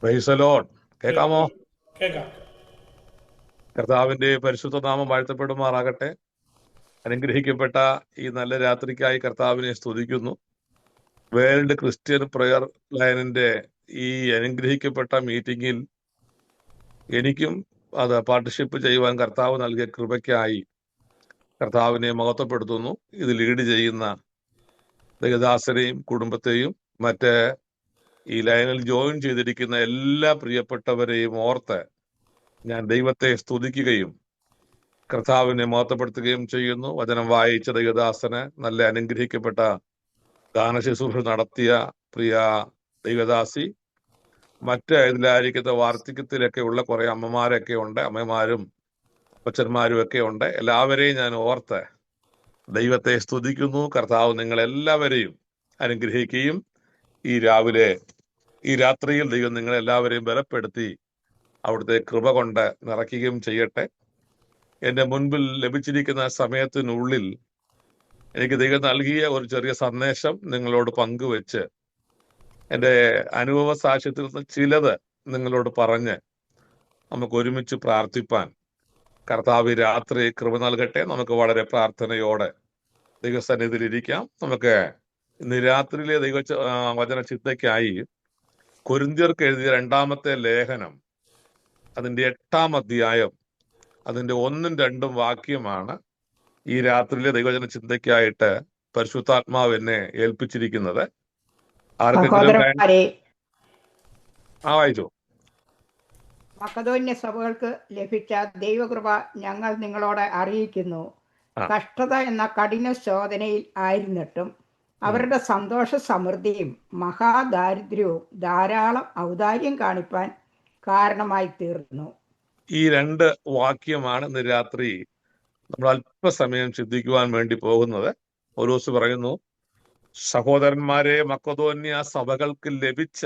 Praise the Lord. കേൾക്കാമോ? കേൾക്കാം. കർത്താവിന്റെ പരിശുദ്ധ നാമം വാഴ്ത്തപ്പെടുമാറാകട്ടെ. അനുഗ്രഹിക്കപ്പെട്ട ഈ നല്ല രാത്രിക്കായി കർത്താവിനെ സ്തുതിക്കുന്നു. വേൾഡ് ക്രിസ്ത്യൻ പ്രെയർ ലൈനിന്റെ ഈ അനുഗ്രഹിക്കപ്പെട്ട മീറ്റിംഗിൽ എനിക്കും അത് പാർട്ടിഷിപ്പ് ചെയ്യുവാൻ കർത്താവ് നൽകിയ കൃപയ്ക്കായി കർത്താവിനെ മഹത്വപ്പെടുത്തുന്നു. ഇത് ലീഡ് ചെയ്യുന്ന ദൈവദാസരെയും കുടുംബത്തെയും മറ്റ് ഈ ലൈനിൽ ജോയിൻ ചെയ്തിരിക്കുന്ന എല്ലാ പ്രിയപ്പെട്ടവരെയും ഓർത്ത് ഞാൻ ദൈവത്തെ സ്തുതിക്കുകയും കർത്താവിനെ മഹത്വപ്പെടുത്തുകയും ചെയ്യുന്നു. വചനം വായിച്ച ദൈവദാസന് നല്ല അനുഗ്രഹിക്കപ്പെട്ട ദാനശുശ്രൂഷ നടത്തിയ പ്രിയ ദൈവദാസി, മറ്റ് ഇതിലായിരിക്കുന്ന വാർദ്ധക്യത്തിലൊക്കെ ഉള്ള കുറെ അമ്മമാരൊക്കെ ഉണ്ട്, അമ്മമാരും അപ്പച്ചന്മാരും ഒക്കെ ഉണ്ട്. എല്ലാവരെയും ഞാൻ ഓർത്ത് ദൈവത്തെ സ്തുതിക്കുന്നു. കർത്താവ് നിങ്ങളെല്ലാവരെയും അനുഗ്രഹിക്കുകയും ഈ രാത്രിയിൽ ദൈവം നിങ്ങളെല്ലാവരെയും ബലപ്പെടുത്തി അവിടുത്തെ കൃപ കൊണ്ട് നിറയ്ക്കുകയും ചെയ്യട്ടെ. എന്റെ മുൻപിൽ ലഭിച്ചിരിക്കുന്ന സമയത്തിനുള്ളിൽ എനിക്ക് ദൈവം നൽകിയ ഒരു ചെറിയ സന്ദേശം നിങ്ങളോട് പങ്കുവെച്ച് എൻ്റെ അനുഭവ സാക്ഷ്യത്തിൽ നിന്ന് ചിലത് നിങ്ങളോട് പറഞ്ഞ് നമുക്ക് ഒരുമിച്ച് പ്രാർത്ഥിപ്പാൻ കർത്താവ് രാത്രി കൃപ നൽകട്ടെ. നമുക്ക് വളരെ പ്രാർത്ഥനയോടെ ദൈവസന്നിധിയിൽ ഇരിക്കാം. നമുക്ക് ഇന്ന് രാത്രിയിലെ വചന ചിന്തയ്ക്കായി കൊരിന്ത്യർക്ക് എഴുതിയ 2-ാമത്തെ ലേഖനം അതിൻ്റെ 8-ാം അധ്യായം അതിന്റെ 1-2 വാക്യമാണ് ഈ രാത്രിയിലെ ദൈവജന ചിന്തയ്ക്കായിട്ട് പരിശുദ്ധാത്മാവ് എന്നെ ഏൽപ്പിച്ചിരിക്കുന്നത്. ആർക്കെങ്കിലും വായിച്ചു. മക്കതോന്യ സഭകൾക്ക് ലഭിച്ച ദൈവകൃപ ഞങ്ങൾ നിങ്ങളോട് അറിയിക്കുന്നു. കഷ്ടത എന്ന കഠിന ശോധനയിൽ ആയിരുന്നിട്ടും അവരുടെ സന്തോഷ സമൃദ്ധിയും മഹാദാരിദ്ര്യവും ധാരാളം ഔദാര്യം കാണിപ്പാൻ കാരണമായി തീർന്നു. ഈ 2 വാക്യമാണ് ഇന്ന് രാത്രി നമ്മൾ അല്പസമയം ചിന്തിക്കുവാൻ വേണ്ടി പോകുന്നത്. പൗലോസ് പറയുന്നു, സഹോദരന്മാരെ, മക്കതോന്യ സഭകൾക്ക് ലഭിച്ച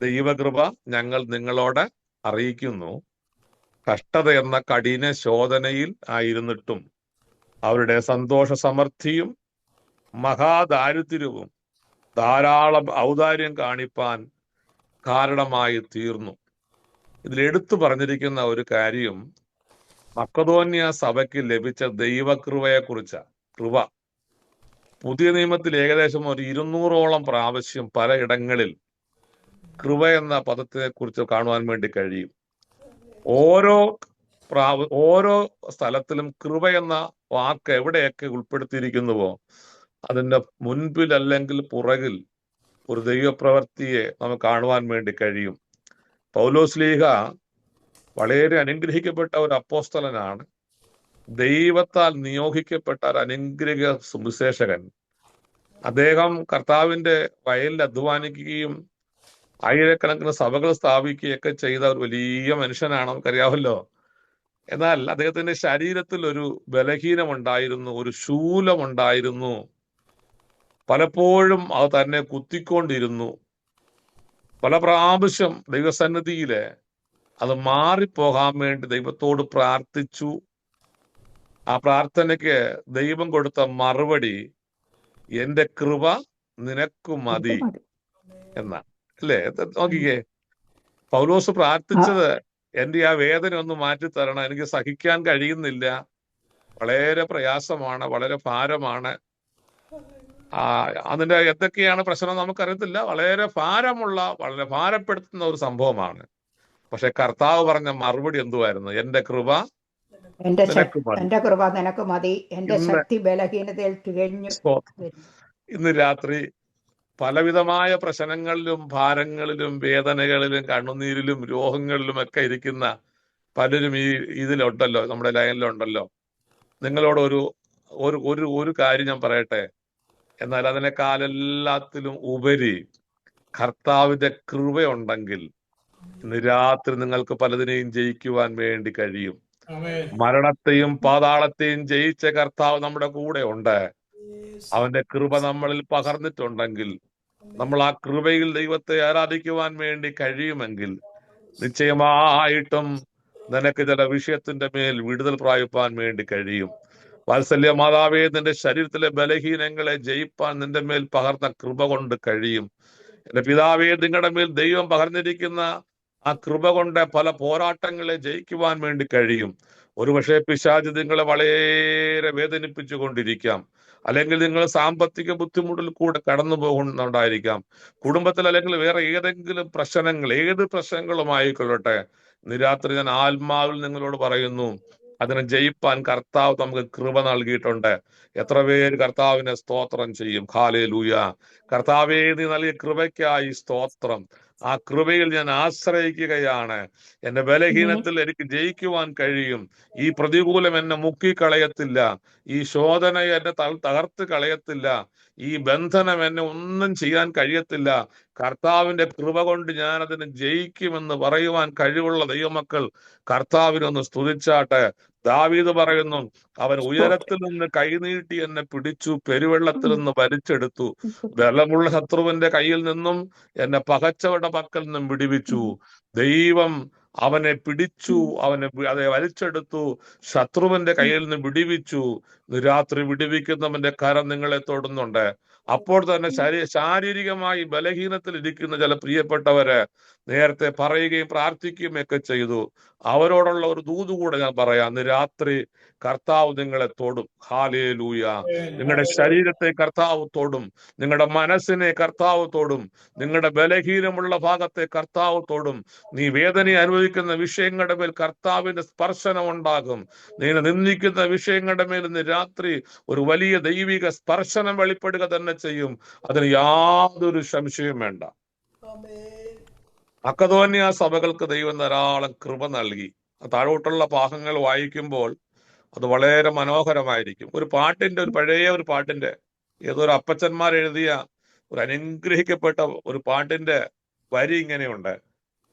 ദൈവകൃപ ഞങ്ങൾ നിങ്ങളോട് അറിയിക്കുന്നു. കഷ്ടത എന്ന കഠിന ശോധനയിൽ ആയിരുന്നിട്ടും അവരുടെ സന്തോഷ സമൃദ്ധിയും മഹാദാരിദ്ര്യവും ധാരാളം ഔദാര്യം കാണിപ്പാൻ കാരണമായി തീർന്നു. ഇതിലെടുത്തു പറഞ്ഞിരിക്കുന്ന ഒരു കാര്യം മക്കതോന്യ സഭയ്ക്ക് ലഭിച്ച ദൈവകൃപയെ കുറിച്ച്. കൃപ പുതിയ നിയമത്തിൽ ഏകദേശം ഒരു 200ഓളം പ്രാവശ്യം പലയിടങ്ങളിൽ കൃപ എന്ന പദത്തെ കുറിച്ച് കാണുവാൻ വേണ്ടി കഴിയും. ഓരോ സ്ഥലത്തിലും കൃപ എന്ന വാക്ക് എവിടെയൊക്കെ ഉൾപ്പെടുത്തിയിരിക്കുന്നുവോ അതിന്റെ മുൻപിൽ അല്ലെങ്കിൽ പുറകിൽ ഒരു ദൈവപ്രവൃത്തിയെ നമുക്ക് കാണുവാൻ വേണ്ടി കഴിയും. പൗലോസ്ലീഹ വളരെ അനുഗ്രഹിക്കപ്പെട്ട ഒരു അപ്പോസ്തലനാണ്. ദൈവത്താൽ നിയോഗിക്കപ്പെട്ട ഒരു അനുഗ്രഹ സുവിശേഷകൻ. അദ്ദേഹം കർത്താവിന്റെ വയലിൽ അധ്വാനിക്കുകയും ആയിരക്കണക്കിന് സഭകൾ സ്ഥാപിക്കുകയൊക്കെ ചെയ്ത ഒരു വലിയ മനുഷ്യനാണ്, നമുക്കറിയാമല്ലോ. എന്നാൽ അദ്ദേഹത്തിന്റെ ശരീരത്തിൽ ഒരു ബലഹീനമുണ്ടായിരുന്നു, ഒരു ശൂലമുണ്ടായിരുന്നു. പലപ്പോഴും അത് തന്നെ കുത്തിക്കൊണ്ടിരുന്നു. പല പ്രാവശ്യം ദൈവസന്നിധിയില് അത് മാറിപ്പോകാൻ വേണ്ടി ദൈവത്തോട് പ്രാർത്ഥിച്ചു. ആ പ്രാർത്ഥനയ്ക്ക് ദൈവം കൊടുത്ത മറുപടി, എന്റെ കൃപ നിനക്ക് മതി എന്നാണ്. അല്ലേ? നോക്കിക്കേ, പൗലോസ് പ്രാർത്ഥിച്ചത്, എന്റെ ആ വേദന ഒന്ന് മാറ്റിത്തരണം, എനിക്ക് സഹിക്കാൻ കഴിയുന്നില്ല, വളരെ പ്രയാസമാണ്, വളരെ ഭാരമാണ്. അതിന്റെ എന്തൊക്കെയാണ് പ്രശ്നം നമുക്കറിയത്തില്ല. വളരെ ഭാരപ്പെടുത്തുന്ന ഒരു സംഭവമാണ്. പക്ഷെ കർത്താവ് പറഞ്ഞ മറുപടി എന്തുവായിരുന്നു? എന്റെ കൃപ നിനക്ക് മതി, എന്റെ ശക്തി ബലഹീനതയിൽ തികഞ്ഞു. ഇന്ന് രാത്രി പലവിധമായ പ്രശ്നങ്ങളിലും ഭാരങ്ങളിലും വേദനകളിലും കണ്ണുനീരിലും രോഗങ്ങളിലും ഒക്കെ ഇരിക്കുന്ന പലരും ഇതിലുണ്ടല്ലോ, നമ്മുടെ ലൈനിലുണ്ടല്ലോ. നിങ്ങളോട് ഒരു കാര്യം ഞാൻ പറയട്ടെ. എന്നാൽ അതിനേക്കാളെല്ലാത്തിലും ഉപരി കർത്താവിന്റെ കൃപയുണ്ടെങ്കിൽ ഇന്ന് രാത്രി നിങ്ങൾക്ക് പലതിനെയും ജയിക്കുവാൻ വേണ്ടി കഴിയും. മരണത്തെയും പാതാളത്തെയും ജയിച്ച കർത്താവ് നമ്മുടെ കൂടെ ഉണ്ട്. അവന്റെ കൃപ നമ്മളിൽ പകർന്നിട്ടുണ്ടെങ്കിൽ, നമ്മൾ ആ കൃപയിൽ ദൈവത്തെ ആരാധിക്കുവാൻ വേണ്ടി കഴിയുമെങ്കിൽ നിശ്ചയമായിട്ടും നിനക്ക് ചില വിഷയത്തിന്റെ മേൽ വിടുതൽ പ്രാപിപ്പാൻ വേണ്ടി കഴിയും. വാത്സല്യ മാതാവേ, നിന്റെ ശരീരത്തിലെ ബലഹീനങ്ങളെ ജയിപ്പാൻ നിന്റെ മേൽ പകർന്ന കൃപ കൊണ്ട് കഴിയും. എന്റെ പിതാവേ, നിങ്ങളുടെ മേൽ ദൈവം പകർന്നിരിക്കുന്ന ആ കൃപ കൊണ്ട് പല പോരാട്ടങ്ങളെ ജയിക്കുവാൻ വേണ്ടി കഴിയും. ഒരുപക്ഷെ പിശാച് നിങ്ങളെ വളരെ വേദനിപ്പിച്ചു കൊണ്ടിരിക്കാം, അല്ലെങ്കിൽ നിങ്ങൾ സാമ്പത്തിക ബുദ്ധിമുട്ടിൽ കൂടെ കടന്നു പോകുന്നുണ്ടായിരിക്കാം, കുടുംബത്തിൽ അല്ലെങ്കിൽ വേറെ ഏതെങ്കിലും പ്രശ്നങ്ങൾ, ഏത് പ്രശ്നങ്ങളുമായിക്കൊള്ളട്ടെ. ഇന്ന് രാത്രി ഞാൻ ആത്മാവിൽ നിങ്ങളോട് പറയുന്നു, അതിനെ ജയിപ്പാൻ കർത്താവ് നമുക്ക് കൃപ നൽകിയിട്ടുണ്ട്. എത്ര പേര് കർത്താവിനെ സ്തോത്രം ചെയ്യും? ഹല്ലേലൂയ. കർത്താവേ, നീ നൽകിയ കൃപയ്ക്കായി സ്തോത്രം. ആ കൃപയിൽ ഞാൻ ആശ്രയിക്കുകയാണ്. എന്റെ ബലഹീനത്തിൽ എനിക്ക് ജയിക്കുവാൻ കഴിയും. ഈ പ്രതികൂലം എന്നെ മുക്കിക്കളയത്തില്ല. ഈ ശോധന എന്നെ തകർത്ത് കളയത്തില്ല. ഈ ബന്ധനം എന്നെ ഒന്നും ചെയ്യാൻ കഴിയത്തില്ല. കർത്താവിന്റെ കൃപ കൊണ്ട് ഞാൻ അതിനെ ജയിക്കുമെന്ന് പറയുവാൻ കഴിവുള്ള ദൈവമക്കൾ കർത്താവിനൊന്ന് സ്തുതിച്ചാട്ടെ. ദാവീദ് പറയുന്നു, അവൻ ഉയരത്തിൽ നിന്ന് കൈനീട്ടി എന്നെ പിടിച്ചു, പെരുവെള്ളത്തിൽ നിന്ന് വലിച്ചെടുത്തു. ബലമുള്ള ശത്രുവിന്റെ കയ്യിൽ നിന്നും എന്നെ പകച്ചവരുടെ പക്കൽ നിന്നും വിടുവിച്ചു. ദൈവം അവനെ പിടിച്ചു, അതെ വലിച്ചെടുത്തു, ശത്രുവിന്റെ കയ്യിൽ നിന്ന് വിടുവിച്ചു. രാത്രി വിടുവിക്കുന്നവന്റെ കരം നിങ്ങളെ തൊടുന്നുണ്ട്. അപ്പോൾ തന്നെ ശാരീരികമായി ബലഹീനത്തിൽ ഇരിക്കുന്ന ചില പ്രിയപ്പെട്ടവരെ നേരത്തെ പറയുകയും പ്രാർത്ഥിക്കുകയും ഒക്കെ ചെയ്തു. അവരോടുള്ള ഒരു ദൂത് കൂടെ ഞാൻ പറയാം. ഇന്ന് രാത്രി കർത്താവ് നിങ്ങളെ തൊടും. ഹല്ലേലൂയ. നിങ്ങളുടെ ശരീരത്തെ കർത്താവ് തൊടും, നിങ്ങളുടെ മനസ്സിനെ കർത്താവ് തൊടും, നിങ്ങളുടെ ബലഹീനമുള്ള ഭാഗത്തെ കർത്താവ് തൊടും. നീ വേദന അനുഭവിക്കുന്ന വിഷയങ്ങളുടെ മേൽ കർത്താവിന്റെ സ്പർശനം ഉണ്ടാകും. നീ നിന്ദിക്കുന്ന വിഷയങ്ങളുടെ മേൽ ഇന്ന് രാത്രി ഒരു വലിയ ദൈവിക സ്പർശനം വെളിപ്പെടുക തന്നെ ചെയ്യും. അതിന് യാതൊരു സംശയവും വേണ്ട. മക്കതോന്യ സഭകൾക്ക് ദൈവം ധാരാളം കൃപ നൽകി. താഴോട്ടുള്ള ഭാഗങ്ങൾ വായിക്കുമ്പോൾ അത് വളരെ മനോഹരമായിരിക്കും. ഒരു പഴയ ഒരു പാട്ടിന്റെ ഏതോ ഒരു അപ്പച്ചന്മാർ എഴുതിയ ഒരു അനുഗ്രഹിക്കപ്പെട്ട ഒരു പാട്ടിന്റെ വരി ഇങ്ങനെയുണ്ട്: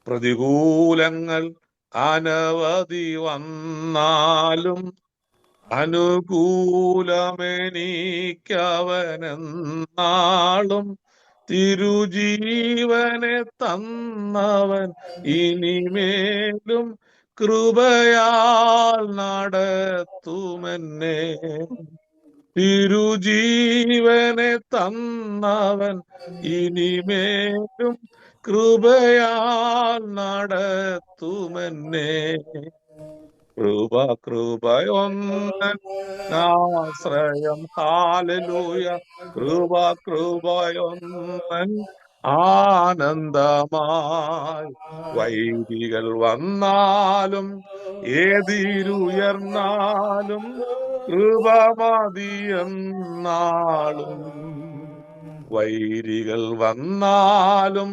പ്രതികൂലങ്ങൾ അനവധി വന്നാലും അനുകൂലമെനിക്കവനെന്നാളും തിരുജീവനെ തന്നവൻ ഇനിമേലും കൃപയാൽ നടത്തുമെന്നെ. തിരുജീവനെ തന്നവൻ ഇനിമേലും കൃപയാൽ നടത്തുമെന്നെ. കൃപയൊന്നൻ ആശ്രയം. ഹല്ലേലൂയ. കൃപയൊന്നൻ ആനന്ദമായി. വൈരികൾ വന്നാലും എതിരുയർന്നാലും കൃപ മതിയെന്നാളും. വൈരികൾ വന്നാലും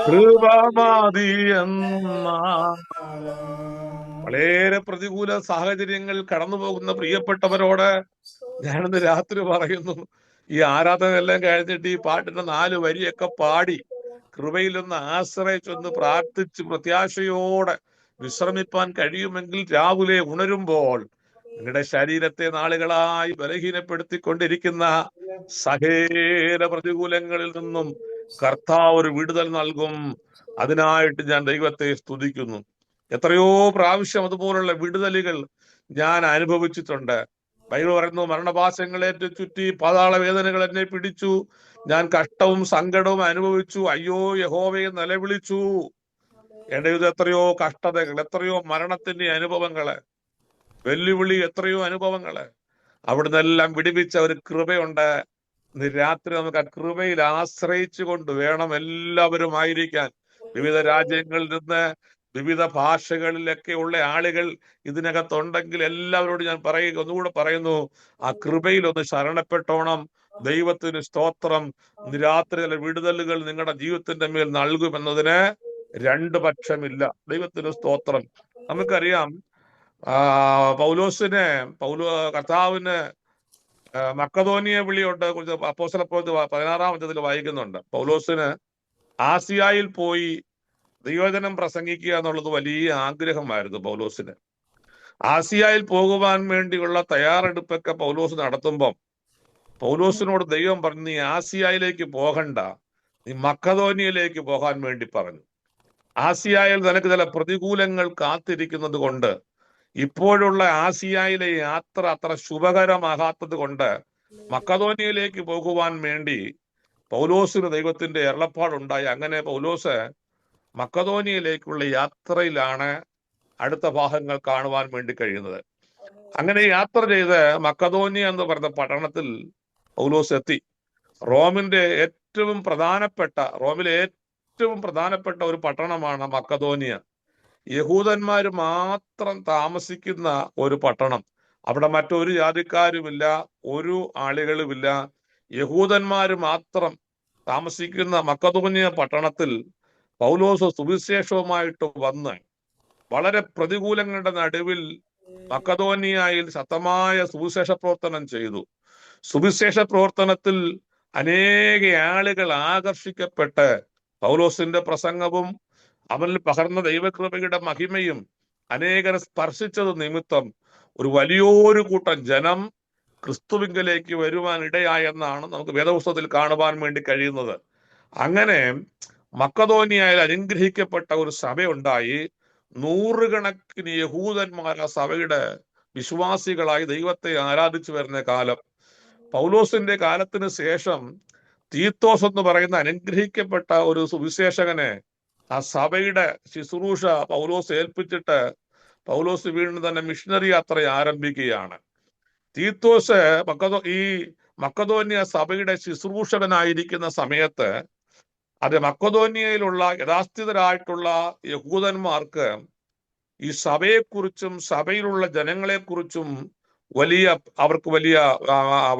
കൃപ മതിയെന്നാളും. വളരെ പ്രതികൂല സാഹചര്യങ്ങൾ കടന്നു പോകുന്ന പ്രിയപ്പെട്ടവരോട് ഞാനിന്ന് രാത്രി പറയുന്നു, ഈ ആരാധന എല്ലാം കഴിഞ്ഞിട്ട് ഈ പാട്ടിന്റെ 4 വരിയൊക്കെ പാടി കൃപയിലൊന്ന് ആശ്രയിച്ചൊന്ന് പ്രാർത്ഥിച്ച് പ്രത്യാശയോടെ വിശ്രമിപ്പാൻ കഴിയുമെങ്കിൽ രാവിലെ ഉണരുമ്പോൾ നിങ്ങളുടെ ശരീരത്തെ നാളുകളായി ബലഹീനപ്പെടുത്തിക്കൊണ്ടിരിക്കുന്ന സകല പ്രതികൂലങ്ങളിൽ നിന്നും കർത്താവ് ഒരു വിടുതൽ നൽകും. അതിനായിട്ട് ഞാൻ ദൈവത്തെ സ്തുതിക്കുന്നു. എത്രയോ പ്രാവശ്യം അതുപോലുള്ള വിടുതലുകൾ ഞാൻ അനുഭവിച്ചിട്ടുണ്ട്. ബൈബിൾ പറയുന്നു, മരണപാശങ്ങളേറ്റ് ചുറ്റി പാതാള വേദനകൾ എന്നെ പിടിച്ചു, ഞാൻ കഷ്ടവും സങ്കടവും അനുഭവിച്ചു, അയ്യോ യഹോവയെ നിലവിളിച്ചു. എന്റെ ഇത് എത്രയോ കഷ്ടതകൾ, എത്രയോ മരണത്തിന്റെ അനുഭവങ്ങള്, വെല്ലുവിളി, എത്രയോ അനുഭവങ്ങള്. അവിടുന്ന് എല്ലാം വിടുവിച്ച ഒരു കൃപയുണ്ട്. ഇന്ന് രാത്രി നമുക്ക് ആ കൃപയിൽ ആശ്രയിച്ചു കൊണ്ട് വേണം എല്ലാവരും ആയിരിക്കാൻ. വിവിധ രാജ്യങ്ങളിൽ നിന്ന് വിവിധ ഭാഷകളിലൊക്കെ ഉള്ള ആളുകൾ ഇതിനകത്തുണ്ടെങ്കിൽ എല്ലാവരോടും ഞാൻ ഒന്നുകൂടെ പറയുന്നു, ആ കൃപയിൽ ഒന്ന് ശരണപ്പെട്ടോണം. ദൈവത്തിന് സ്തോത്രം. ഇന്ന് രാത്രി ചില വിടുതലുകൾ നിങ്ങളുടെ ജീവിതത്തിന്റെ മേൽ നൽകുമെന്നതിന് 2 പക്ഷമില്ല. ദൈവത്തിന് സ്തോത്രം. നമുക്കറിയാം, കർത്താവിന് മക്കതോനിയ വിളിയുണ്ട്. കുറിച്ച് അപ്പോസ്തലപ്രവൃത്തി 16-ാം അധ്യായത്തിൽ വായിക്കുന്നുണ്ട്. പൗലോസിന് ആസിയായിൽ പോയി ദൈവവചനം പ്രസംഗിക്കുക എന്നുള്ളത് വലിയ ആഗ്രഹമായിരുന്നു പൗലോസിന്. ആസിയായിൽ പോകുവാൻ വേണ്ടിയുള്ള തയ്യാറെടുപ്പൊക്കെ പൗലോസ് നടത്തുമ്പം പൗലോസിനോട് ദൈവം പറഞ്ഞു, നീ ആസിയായിലേക്ക് പോകണ്ട, നീ മക്കതോനിയയിലേക്ക് പോകാൻ വേണ്ടി പറഞ്ഞു. ആസിയായിൽ നിനക്ക് ചില പ്രതികൂലങ്ങൾ കാത്തിരിക്കുന്നത് കൊണ്ട്, ഇപ്പോഴുള്ള ആസിയായിലെ യാത്ര അത്ര ശുഭകരമാകാത്തത് കൊണ്ട് മക്കതോനിയയിലേക്ക് പോകുവാൻ വേണ്ടി പൗലോസിന് ദൈവത്തിന്റെ അരുളപ്പാടുണ്ടായി. അങ്ങനെ പൗലോസ് മക്കതോനിയയിലേക്കുള്ള യാത്രയിലാണ് അടുത്ത ഭാഗങ്ങൾ കാണുവാൻ വേണ്ടി കഴിയുന്നത്. അങ്ങനെ യാത്ര ചെയ്ത് മക്കതോനിയ എന്ന് പറയുന്ന പട്ടണത്തിൽ പൗലോസ് എത്തി. റോമിലെ ഏറ്റവും പ്രധാനപ്പെട്ട ഒരു പട്ടണമാണ് മക്കതോനിയ. യഹൂദന്മാർ മാത്രം താമസിക്കുന്ന ഒരു പട്ടണം. അവിടെ മറ്റൊരു ജാതിക്കാരുമില്ല, ഒരു ആളുകളുമില്ല. യഹൂദന്മാർ മാത്രം താമസിക്കുന്ന മക്കതോനിയ പട്ടണത്തിൽ പൗലോസ് സുവിശേഷവുമായിട്ട് വന്ന് വളരെ പ്രതികൂലങ്ങളുടെ നടുവിൽ മക്കതോനിയയിൽ ശക്തമായ സുവിശേഷ പ്രവർത്തനം ചെയ്തു. സുവിശേഷ പ്രവർത്തനത്തിൽ അനേക ആളുകൾ ആകർഷിക്കപ്പെട്ട് പൗലോസിന്റെ പ്രസംഗവും അവനിൽ പകർന്ന ദൈവകൃപയുടെ മഹിമയും അനേകരെ സ്പർശിച്ചത് നിമിത്തം ഒരു വലിയൊരു കൂട്ടം ജനം ക്രിസ്തുവിങ്കലേക്ക് വരുവാൻ ഇടയായെന്നാണ് നമുക്ക് വേദപുസ്തകത്തിൽ കാണുവാൻ വേണ്ടി കഴിയുന്നത്. അങ്ങനെ മക്കതോനിയയിൽ അനുഗ്രഹിക്കപ്പെട്ട ഒരു സഭയുണ്ടായി. നൂറുകണക്കിന് യഹൂദന്മാർ ആ സഭയുടെ വിശ്വാസികളായി ദൈവത്തെ ആരാധിച്ചു വരുന്ന കാലം. പൗലോസിന്റെ കാലത്തിന് ശേഷം തീത്തോസ് എന്ന് പറയുന്ന അനുഗ്രഹിക്കപ്പെട്ട ഒരു സുവിശേഷകനെ ആ സഭയുടെ ശുശ്രൂഷ പൗലോസ് ഏൽപ്പിച്ചിട്ട് പൗലോസ് വീണ്ടും തന്നെ മിഷണറി യാത്ര ആരംഭിക്കുകയാണ്. തീത്തോസ് ഈ മക്കതോന്യ സഭയുടെ ശുശ്രൂഷകനായിരിക്കുന്ന സമയത്ത് അത് മക്കതോന്യയിലുള്ള യഥാസ്ഥിതരായിട്ടുള്ള യഹൂദന്മാർക്ക് ഈ സഭയെക്കുറിച്ചും സഭയിലുള്ള ജനങ്ങളെക്കുറിച്ചും അവർക്ക് വലിയ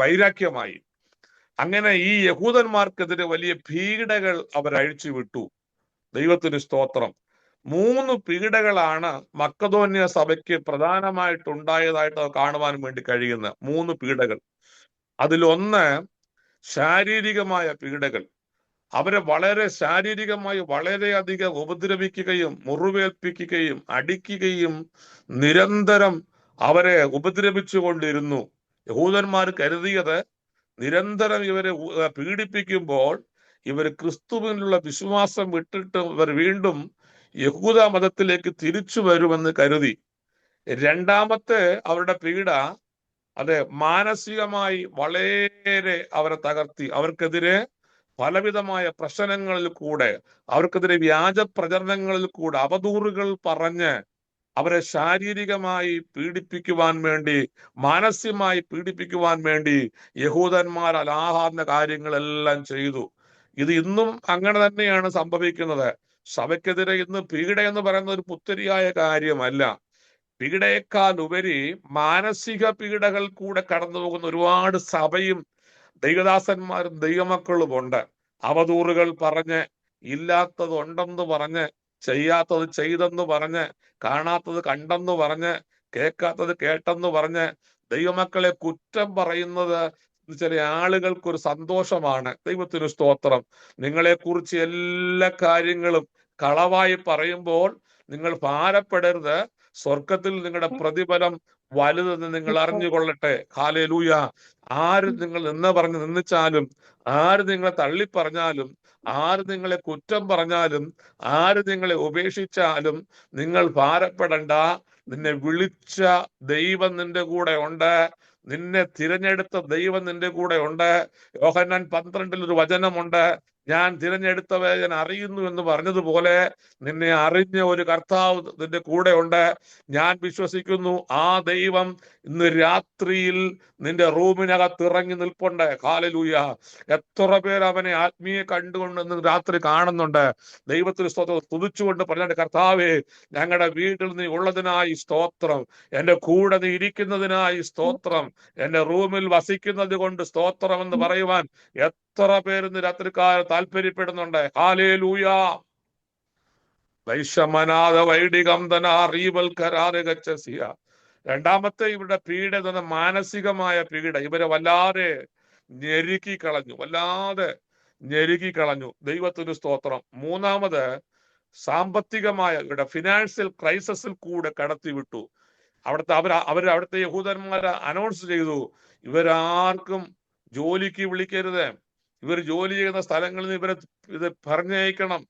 വൈരാഗ്യമായി. അങ്ങനെ ഈ യഹൂദന്മാർക്കെതിരെ വലിയ പീഡകൾ അവർ അഴിച്ചുവിട്ടു. ദൈവത്തിന് സ്തോത്രം. 3 പീഡകളാണ് മക്കതോന്യ സഭയ്ക്ക് പ്രധാനമായിട്ടുണ്ടായതായിട്ട് കാണുവാൻ വേണ്ടി കഴിയുന്ന 3 പീഡകൾ. അതിലൊന്ന് ശാരീരികമായ പീഡകൾ. അവരെ വളരെ ശാരീരികമായി വളരെയധികം ഉപദ്രവിക്കുകയും മുറിവേൽപ്പിക്കുകയും അടിക്കുകയും നിരന്തരം അവരെ ഉപദ്രവിച്ചു കൊണ്ടിരുന്നു. യഹൂദന്മാർ കരുതിയത് നിരന്തരം ഇവരെ പീഡിപ്പിക്കുമ്പോൾ ഇവർ ക്രിസ്തുവിനുള്ള വിശ്വാസം വിട്ടിട്ട് ഇവർ വീണ്ടും യഹൂദ മതത്തിലേക്ക് തിരിച്ചു വരുമെന്ന് കരുതി. രണ്ടാമത്തെ അവരുടെ പീഡ അത് മാനസികമായി വളരെ അവരെ തകർത്തി. അവർക്കെതിരെ പലവിധമായ പ്രശ്നങ്ങളിൽ കൂടെ, അവർക്കെതിരെ വ്യാജ പ്രചരണങ്ങളിൽ കൂടെ അവധൂറുകൾ പറഞ്ഞ് അവരെ ശാരീരികമായി പീഡിപ്പിക്കുവാൻ വേണ്ടി, മാനസികമായി പീഡിപ്പിക്കുവാൻ വേണ്ടി യഹൂദന്മാർ അലാഹാർന്ന കാര്യങ്ങളെല്ലാം ചെയ്തു. ഇത് ഇന്നും അങ്ങനെ തന്നെയാണ് സംഭവിക്കുന്നത്. സഭയ്ക്കെതിരെ ഇന്ന് പീഡ എന്ന് പറയുന്ന ഒരു പുത്തരിയായ കാര്യമല്ല. പീഡയേക്കാൾ ഉപരി മാനസിക പീഡകൾ കൂടെ കടന്നു പോകുന്ന ഒരുപാട് സഭയും ദൈവദാസന്മാരും ദൈവമക്കളും ഉണ്ട്. അവധൂറുകൾ പറഞ്ഞ്, ഇല്ലാത്തത് ഉണ്ടെന്ന് പറഞ്ഞ്, ചെയ്യാത്തത് ചെയ്തെന്ന് പറഞ്ഞ്, കാണാത്തത് കണ്ടെന്ന് പറഞ്ഞ്, കേൾക്കാത്തത് കേട്ടെന്ന് പറഞ്ഞ് ദൈവമക്കളെ കുറ്റം പറയുന്നത് ചില ആളുകൾക്കൊരു സന്തോഷമാണ്. ദൈവത്തിന് സ്തോത്രം. നിങ്ങളെക്കുറിച്ച് എല്ലാ കാര്യങ്ങളും കളവായി പറയുമ്പോൾ നിങ്ങൾ ഭാരപ്പെടരുത്. സ്വർഗത്തിൽ നിങ്ങളുടെ പ്രതിഫലം വലുതെന്ന് നിങ്ങൾ അറിഞ്ഞുകൊള്ളട്ടെ. ഹല്ലേലൂയ. ആര് നിങ്ങൾ പറഞ്ഞ് നിന്ദിച്ചാലും, ആര് നിങ്ങളെ തള്ളിപ്പറഞ്ഞാലും, ആര് നിങ്ങളെ കുറ്റം പറഞ്ഞാലും, ആര് നിങ്ങളെ ഉപേക്ഷിച്ചാലും നിങ്ങൾ ഭാരപ്പെടണ്ട. നിന്നെ വിളിച്ച ദൈവം നിന്റെ കൂടെ ഉണ്ട്. നിന്നെ തിരഞ്ഞെടുത്ത ദൈവം നിന്റെ കൂടെ ഉണ്ട്. യോഹന്നാൻ 12 ഒരു വചനമുണ്ട്, ഞാൻ തിരഞ്ഞെടുത്തവരെ ഞാൻ അറിയുന്നു എന്ന് പറഞ്ഞതുപോലെ നിന്നെ അറിഞ്ഞ ഒരു കർത്താവ് നിന്റെ കൂടെ ഉണ്ട്. ഞാൻ വിശ്വസിക്കുന്നു ആ ദൈവം ഇന്ന് രാത്രിയിൽ നിന്റെ റൂമിനകത്ത് ഇറങ്ങി നിൽപ്പുണ്ട്. ഹല്ലേലൂയ. എത്ര പേർ അവനെ ആത്മീയ കണ്ടുകൊണ്ട് ഇന്ന് രാത്രി കാണുന്നുണ്ട്. ദൈവത്തിന് സ്തോത്രം സ്തുതിച്ചുകൊണ്ട് പറഞ്ഞ കർത്താവേ, ഞങ്ങളുടെ വീട്ടിൽ നീ ഉള്ളതിനായി സ്തോത്രം, എന്റെ കൂടെ നീ ഇരിക്കുന്നതിനായി സ്തോത്രം, എന്റെ റൂമിൽ വസിക്കുന്നത് കൊണ്ട് സ്തോത്രം എന്ന് പറയുവാൻ എത്ര പേര് ഇന്ന് രാത്രിക്കാലം താല്പര്യപ്പെടുന്നുണ്ട്. ഹല്ലേലൂയ. വൈഷമനാഥ വൈഡികംധന റീവൽക്കരാരകച്ചസിയ. രണ്ടാമത്തെ ഇവരുടെ പീഡ എന്ന മാനസികമായ പീഡ ഇവരെ വല്ലാതെ ഞെരുക്കി കളഞ്ഞു. ദൈവത്തിന് സ്തോത്രം. മൂന്നാമത് സാമ്പത്തികമായ ഇവരുടെ ഫിനാൻഷ്യൽ ക്രൈസിസിൽ കൂടെ കടത്തിവിട്ടു. അവിടുത്തെ യഹൂദന്മാരെ അനൗൺസ് ചെയ്തു, ഇവരാർക്കും ജോലിക്ക് വിളിക്കരുത്, ഇവർ ജോലി ചെയ്യുന്ന സ്ഥലങ്ങളിൽ നിന്ന് ഇത് പറഞ്ഞയക്കണം,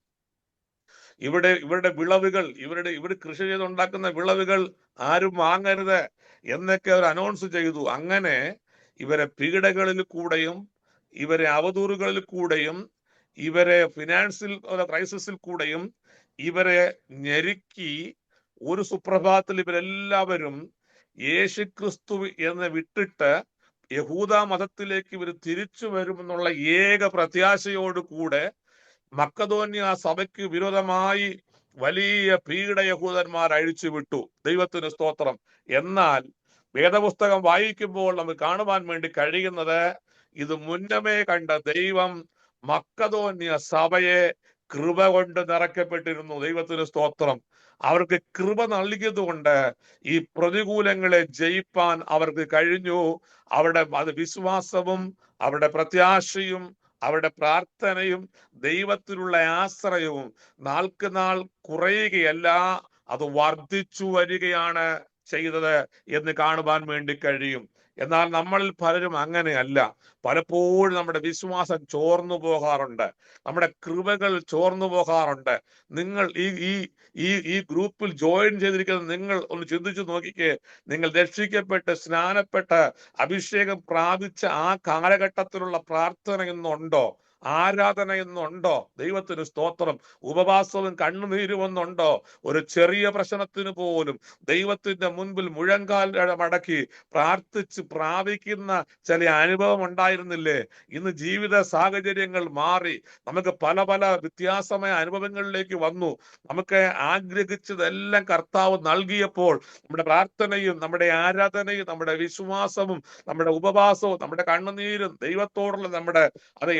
ഇവരുടെ വിളവുകൾ, ഇവർ കൃഷി ചെയ്തുണ്ടാക്കുന്ന വിളവുകൾ ആരും വാങ്ങരുത് എന്നൊക്കെ അവർ അനൗൺസ് ചെയ്തു. അങ്ങനെ ഇവരെ പീഡകളിൽ കൂടെയും ഇവരെ അവതൂറുകളിൽ കൂടെയും ഇവരെ ഫിനാൻഷ്യൽ ക്രൈസിസിൽ കൂടെയും ഇവരെ ഞെരുക്കി ഒരു സുപ്രഭാതത്തിൽ ഇവരെല്ലാവരും യേശുക്രിസ്തു എന്ന് വിട്ടിട്ട് യഹൂദ മതത്തിലേക്ക് ഇവർ തിരിച്ചു വരുമെന്നുള്ള ഏക പ്രത്യാശയോടുകൂടെ മക്കതോന്യ സഭയ്ക്ക് വിരോധമായി വലിയ പീഡ യഹൂദന്മാർ അഴിച്ചുവിട്ടു. ദൈവത്തിന് സ്തോത്രം. എന്നാൽ വേദപുസ്തകം വായിക്കുമ്പോൾ നമുക്ക് കാണുവാൻ വേണ്ടി കഴിയുന്നത്, ഇത് മുന്നമേ കണ്ട ദൈവം മക്കതോന്യ സഭയെ കൃപ കൊണ്ട് നിറയ്ക്കപ്പെട്ടിരുന്നു. ദൈവത്തിന് സ്തോത്രം. അവർക്ക് കൃപ നൽകിയതുകൊണ്ട് ഈ പ്രതികൂലങ്ങളെ ജയിപ്പാൻ അവർക്ക് കഴിഞ്ഞു. അവരുടെ വിശ്വാസവും അവരുടെ പ്രത്യാശയും അവരുടെ പ്രാർത്ഥനയും ദൈവത്തിലുള്ള ആശ്രയവും നാൾക്ക് നാൾ കുറയുകയല്ല, അത് വർദ്ധിച്ചു വരികയാണ് ചെയ്തത് എന്ന് കാണുവാൻ വേണ്ടി കഴിയും. എന്നാൽ നമ്മളിൽ പലരും അങ്ങനെയല്ല. പലപ്പോഴും നമ്മുടെ വിശ്വാസം ചോർന്നു പോകാറുണ്ട്, നമ്മുടെ കൃപകൾ ചോർന്നു പോകാറുണ്ട്. നിങ്ങൾ ഈ ഗ്രൂപ്പിൽ ജോയിൻ ചെയ്തിരിക്കുന്ന നിങ്ങൾ ഒന്ന് ചിന്തിച്ചു നോക്കിക്കേ. നിങ്ങൾ രക്ഷിക്കപ്പെട്ട് സ്നാനപ്പെട്ട് അഭിഷേകം പ്രാപിച്ച ആ കാലഘട്ടത്തിലുള്ള പ്രാർത്ഥന ഇന്നുണ്ടോ? ആരാധന എന്നുണ്ടോ? ദൈവത്തിന് സ്തോത്രം. ഉപവാസവും കണ്ണുനീരുമെന്നുണ്ടോ? ഒരു ചെറിയ പ്രശ്നത്തിന് പോലും ദൈവത്തിന്റെ മുൻപിൽ മുഴങ്കാൽ മടക്കി പ്രാർത്ഥിച്ച് പ്രാപിക്കുന്ന ചില അനുഭവം ഉണ്ടായിരുന്നില്ലേ? ഇന്ന് ജീവിത സാഹചര്യങ്ങൾ മാറി നമുക്ക് പല പല വ്യത്യാസമായ അനുഭവങ്ങളിലേക്ക് വന്നു. നമുക്ക് ആഗ്രഹിച്ചതെല്ലാം കർത്താവ് നൽകിയപ്പോൾ നമ്മുടെ പ്രാർത്ഥനയും നമ്മുടെ ആരാധനയും നമ്മുടെ വിശ്വാസവും നമ്മുടെ ഉപവാസവും നമ്മുടെ കണ്ണുനീരും ദൈവത്തോടുള്ള നമ്മുടെ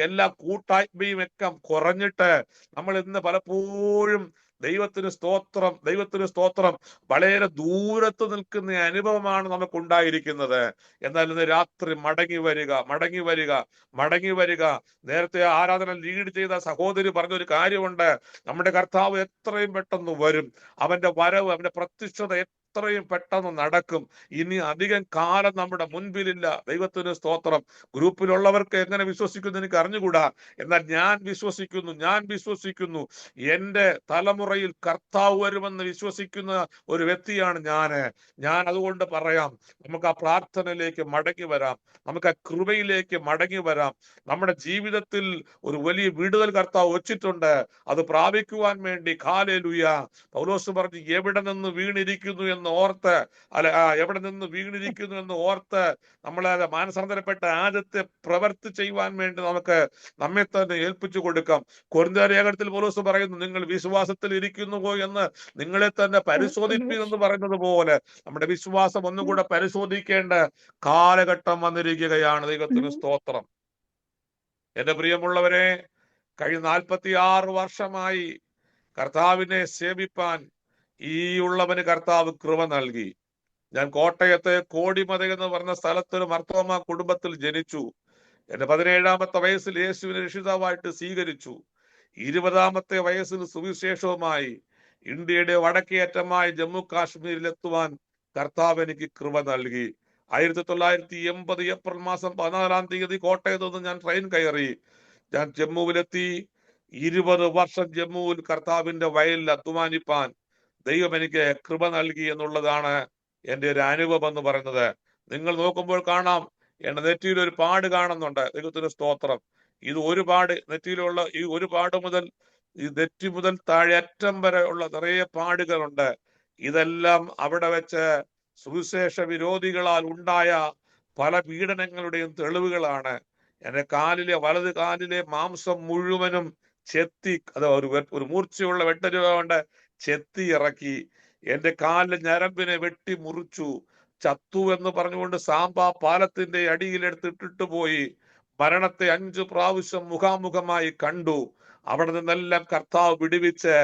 എല്ലാം കൂട്ടായ്മയും ഒക്കെ കുറഞ്ഞിട്ട് നമ്മൾ ഇന്ന് പലപ്പോഴും ദൈവത്തിന് സ്തോത്രം വളരെ ദൂരത്ത് നിൽക്കുന്ന അനുഭവമാണ് നമുക്ക് ഉണ്ടായിരിക്കുന്നത്. എന്നാൽ ഇന്ന് രാത്രി മടങ്ങി വരിക. നേരത്തെ ആരാധന ലീഡ് ചെയ്ത സഹോദരി പറഞ്ഞൊരു കാര്യമുണ്ട്. നമ്മുടെ കർത്താവ് എത്രയും പെട്ടെന്ന് വരും. അവന്റെ വരവ്, അവന്റെ പ്രത്യക്ഷത എത്രയും പെട്ടെന്ന് നടക്കും. ഇനി അധികം കാലം നമ്മുടെ മുൻപിലില്ല. ദൈവത്തിന് സ്തോത്രം. ഗ്രൂപ്പിലുള്ളവർക്ക് എങ്ങനെ വിശ്വസിക്കുന്നു എനിക്ക് അറിഞ്ഞുകൂടാ. എന്നാൽ ഞാൻ വിശ്വസിക്കുന്നു എന്റെ തലമുറയിൽ കർത്താവ് വരുമെന്ന് വിശ്വസിക്കുന്ന ഒരു വ്യക്തിയാണ് ഞാൻ അതുകൊണ്ട് പറയാം, നമുക്ക് ആ പ്രാർത്ഥനയിലേക്ക് മടങ്ങി വരാം, നമുക്ക് ആ കൃപയിലേക്ക് മടങ്ങി വരാം. നമ്മുടെ ജീവിതത്തിൽ ഒരു വലിയ വിടുതൽ കർത്താവ് വച്ചിട്ടുണ്ട്. അത് പ്രാപിക്കുവാൻ വേണ്ടി ഹല്ലേലൂയ. പൗലോസ് പറഞ്ഞു, എവിടെ നിന്ന് വീണിരിക്കുന്നു എന്ന് ഓർത്ത് നമ്മളെ മാനസാന്തരപ്പെട്ട ആദ്യത്തെ പ്രവൃത്തി ചെയ്യുവാൻ വേണ്ടി നമുക്ക് നമ്മെ തന്നെ ഏൽപ്പിച്ചു കൊടുക്കാം. കൊരിന്ത്യലേഖനത്തിൽ പൗലോസ് പറയുന്നു, നിങ്ങൾ വിശ്വാസത്തിൽ ഇരിക്കുന്നുവോ എന്ന് നിങ്ങളെ തന്നെ പരിശോധിപ്പീൻ എന്ന് പറയുന്നത് പോലെ നമ്മുടെ വിശ്വാസം ഒന്നുകൂടെ പരിശോധിക്കേണ്ട കാലഘട്ടം വന്നിരിക്കുകയാണ്. ദൈവത്തിന് സ്തോത്രം. എന്റെ പ്രിയമുള്ളവരെ, കഴിഞ്ഞ 46 വർഷമായി കർത്താവിനെ സേവിപ്പാൻ ഈ ഉള്ളവന് കർത്താവ് കൃപ നൽകി. ഞാൻ കോട്ടയത്തെ കോടിമത എന്ന് പറഞ്ഞ സ്ഥലത്തൊരു മർത്തോമ കുടുംബത്തിൽ ജനിച്ചു. എന്റെ 17ാമത്തെ വയസ്സിൽ യേശുവിനെ രക്ഷിതാവായിട്ട് സ്വീകരിച്ചു. 20ാമത്തെ വയസ്സിൽ സുവിശേഷവുമായി ഇന്ത്യയുടെ വടക്കേയറ്റമായ ജമ്മു കാശ്മീരിലെത്തുവാൻ കർത്താവ് എനിക്ക് കൃപ നൽകി. 1980 ഏപ്രിൽ മാസം 14-ാം തീയതി കോട്ടയത്ത് നിന്ന് ഞാൻ ട്രെയിൻ കയറി. ഞാൻ ജമ്മുവിലെത്തി. 20 വർഷം ജമ്മുവിൽ കർത്താവിന്റെ വയലിൽ അധ്വാനിപ്പാൻ ദൈവം എനിക്ക് കൃപ നൽകി എന്നുള്ളതാണ് എൻ്റെ ഒരു അനുഭവം എന്ന് പറയുന്നത്. നിങ്ങൾ നോക്കുമ്പോൾ കാണാം, എന്റെ നെറ്റിയിൽ ഒരു പാട് കാണുന്നുണ്ട്. ദൈവത്തിന് സ്തോത്രം. ഇത് ഒരു പാട്, നെറ്റിയിലുള്ള ഈ ഒരു പാട് മുതൽ ഈ നെറ്റി മുതൽ താഴെ അറ്റം വരെ ഉള്ള നിറയെ പാടുകളുണ്ട്. ഇതെല്ലാം അവിടെ വെച്ച് സുവിശേഷ വിരോധികളാൽ ഉണ്ടായ പല പീഡനങ്ങളുടെയും തെളിവുകളാണ്. എന്റെ വലത് കാലിലെ മാംസം മുഴുവനും ചെത്തി, അത് ഒരു മൂർച്ചയുള്ള വെട്ടരുക കൊണ്ട് ചെത്തി ഇറക്കി. എന്റെ കാലിലെ ഞരമ്പിനെ വെട്ടി മുറിച്ചു. ചത്തു എന്ന് പറഞ്ഞുകൊണ്ട് സാമ്പാ പാലത്തിന്റെ അടിയിലെടുത്തിട്ടിട്ട് പോയി. മരണത്തെ 5 പ്രാവശ്യം മുഖാമുഖമായി കണ്ടു. അവിടെ നിന്നെല്ലാം കർത്താവ് വിടുവിച്ച്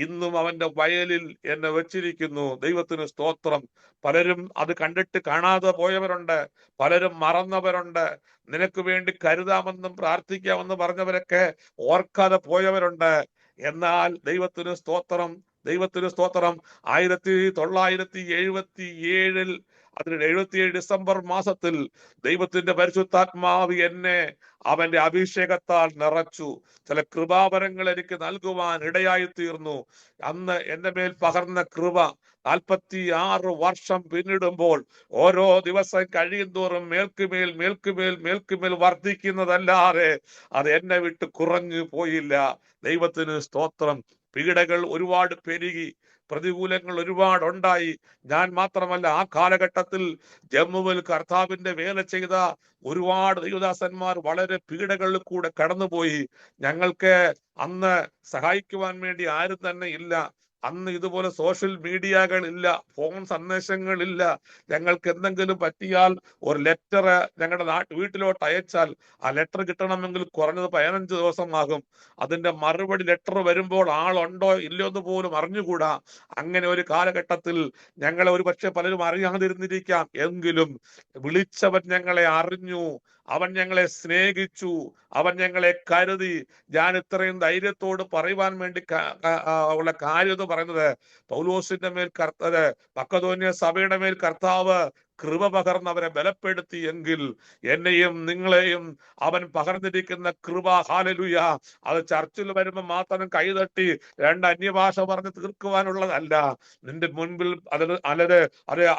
ഇന്നും അവന്റെ വയലിൽ എന്നെ വെച്ചിരിക്കുന്നു. ദൈവത്തിന് സ്തോത്രം. പലരും അത് കണ്ടിട്ട് കാണാതെ പോയവരുണ്ട്, പലരും മറന്നവരുണ്ട്. നിനക്ക് വേണ്ടി കരുതാമെന്നും പ്രാർത്ഥിക്കാമെന്ന് പറഞ്ഞവരൊക്കെ ഓർക്കാതെ പോയവരുണ്ട്. എന്നാൽ ദൈവത്തിന് സ്തോത്രം, ദൈവത്തിന് സ്തോത്രം. 1977 അതിന് 77 ഡിസംബർ മാസത്തിൽ ദൈവത്തിന്റെ പരിശുദ്ധാത്മാവ് എന്നെ അവന്റെ അഭിഷേകത്താൽ നിറച്ചു. ചില കൃപാവരങ്ങൾ എനിക്ക് നൽകുവാൻ ഇടയായി തീർന്നു. അന്ന് എന്റെ മേൽ പകർന്ന കൃപ 46 വർഷം പിന്നിടുമ്പോൾ ഓരോ ദിവസം കഴിയുന്തോറും മേൽക്കുമേൽ മേൽക്കുമേൽ മേൽക്കുമേൽ വർദ്ധിക്കുന്നതല്ലാതെ അത് എന്നെ വിട്ട് കുറഞ്ഞു പോയില്ല. ദൈവത്തിന് സ്തോത്രം. പീഡകൾ ഒരുപാട് പെരുകി, പ്രതികൂലങ്ങൾ ഒരുപാട് ഉണ്ടായി. ഞാൻ മാത്രമല്ല, ആ കാലഘട്ടത്തിൽ ജമ്മുവിൽ കർത്താവിന്റെ വേല ചെയ്ത ഒരുപാട് ദൈവദാസന്മാർ വളരെ പീഡകളിൽ കൂടെ കടന്നുപോയി. ഞങ്ങൾക്ക് അന്ന് സഹായിക്കുവാൻ വേണ്ടി ആരും തന്നെ ഇല്ല. അന്ന് ഇതുപോലെ സോഷ്യൽ മീഡിയകൾ ഇല്ല, ഫോൺ സന്ദേശങ്ങളില്ല. ഞങ്ങൾക്ക് എന്തെങ്കിലും പറ്റിയാൽ ഒരു ലെറ്റർ ഞങ്ങളുടെ വീട്ടിലോട്ട് അയച്ചാൽ ആ ലെറ്റർ കിട്ടണമെങ്കിൽ കുറഞ്ഞത് 15 ദിവസമാകും. അതിന്റെ മറുപടി ലെറ്റർ വരുമ്പോൾ ആളുണ്ടോ ഇല്ലയോ എന്ന് പോലും അറിഞ്ഞുകൂടാ. അങ്ങനെ ഒരു കാലഘട്ടത്തിൽ ഞങ്ങളെ ഒരു പക്ഷെ പലരും അറിയാതിരുന്നിരിക്കാം. എങ്കിലും വിളിച്ചവൻ ഞങ്ങളെ അറിഞ്ഞു, അവൻ ഞങ്ങളെ സ്നേഹിച്ചു, അവൻ ഞങ്ങളെ കരുതി. ഞാൻ ഇത്രയും ധൈര്യത്തോട് പറയുവാൻ വേണ്ടി ഉള്ള കാര്യം എന്ന് പറയുന്നത്, പൗലോസിന്റെ മേൽ മക്കെദോന്യ സഭയുടെ മേൽ കർത്താവ് കൃപ പകർന്ന് അവരെ ബലപ്പെടുത്തി എങ്കിൽ എന്നെയും നിങ്ങളെയും അവൻ പകർന്നിരിക്കുന്ന കൃപ, ഹല്ലേലൂയ, അത് ചർച്ചിൽ വരുമ്പോൾ മാത്രം കൈതട്ടി 2 അന്യഭാഷ പറഞ്ഞ് തീർക്കുവാനുള്ളതല്ല. നിന്റെ മുൻപിൽ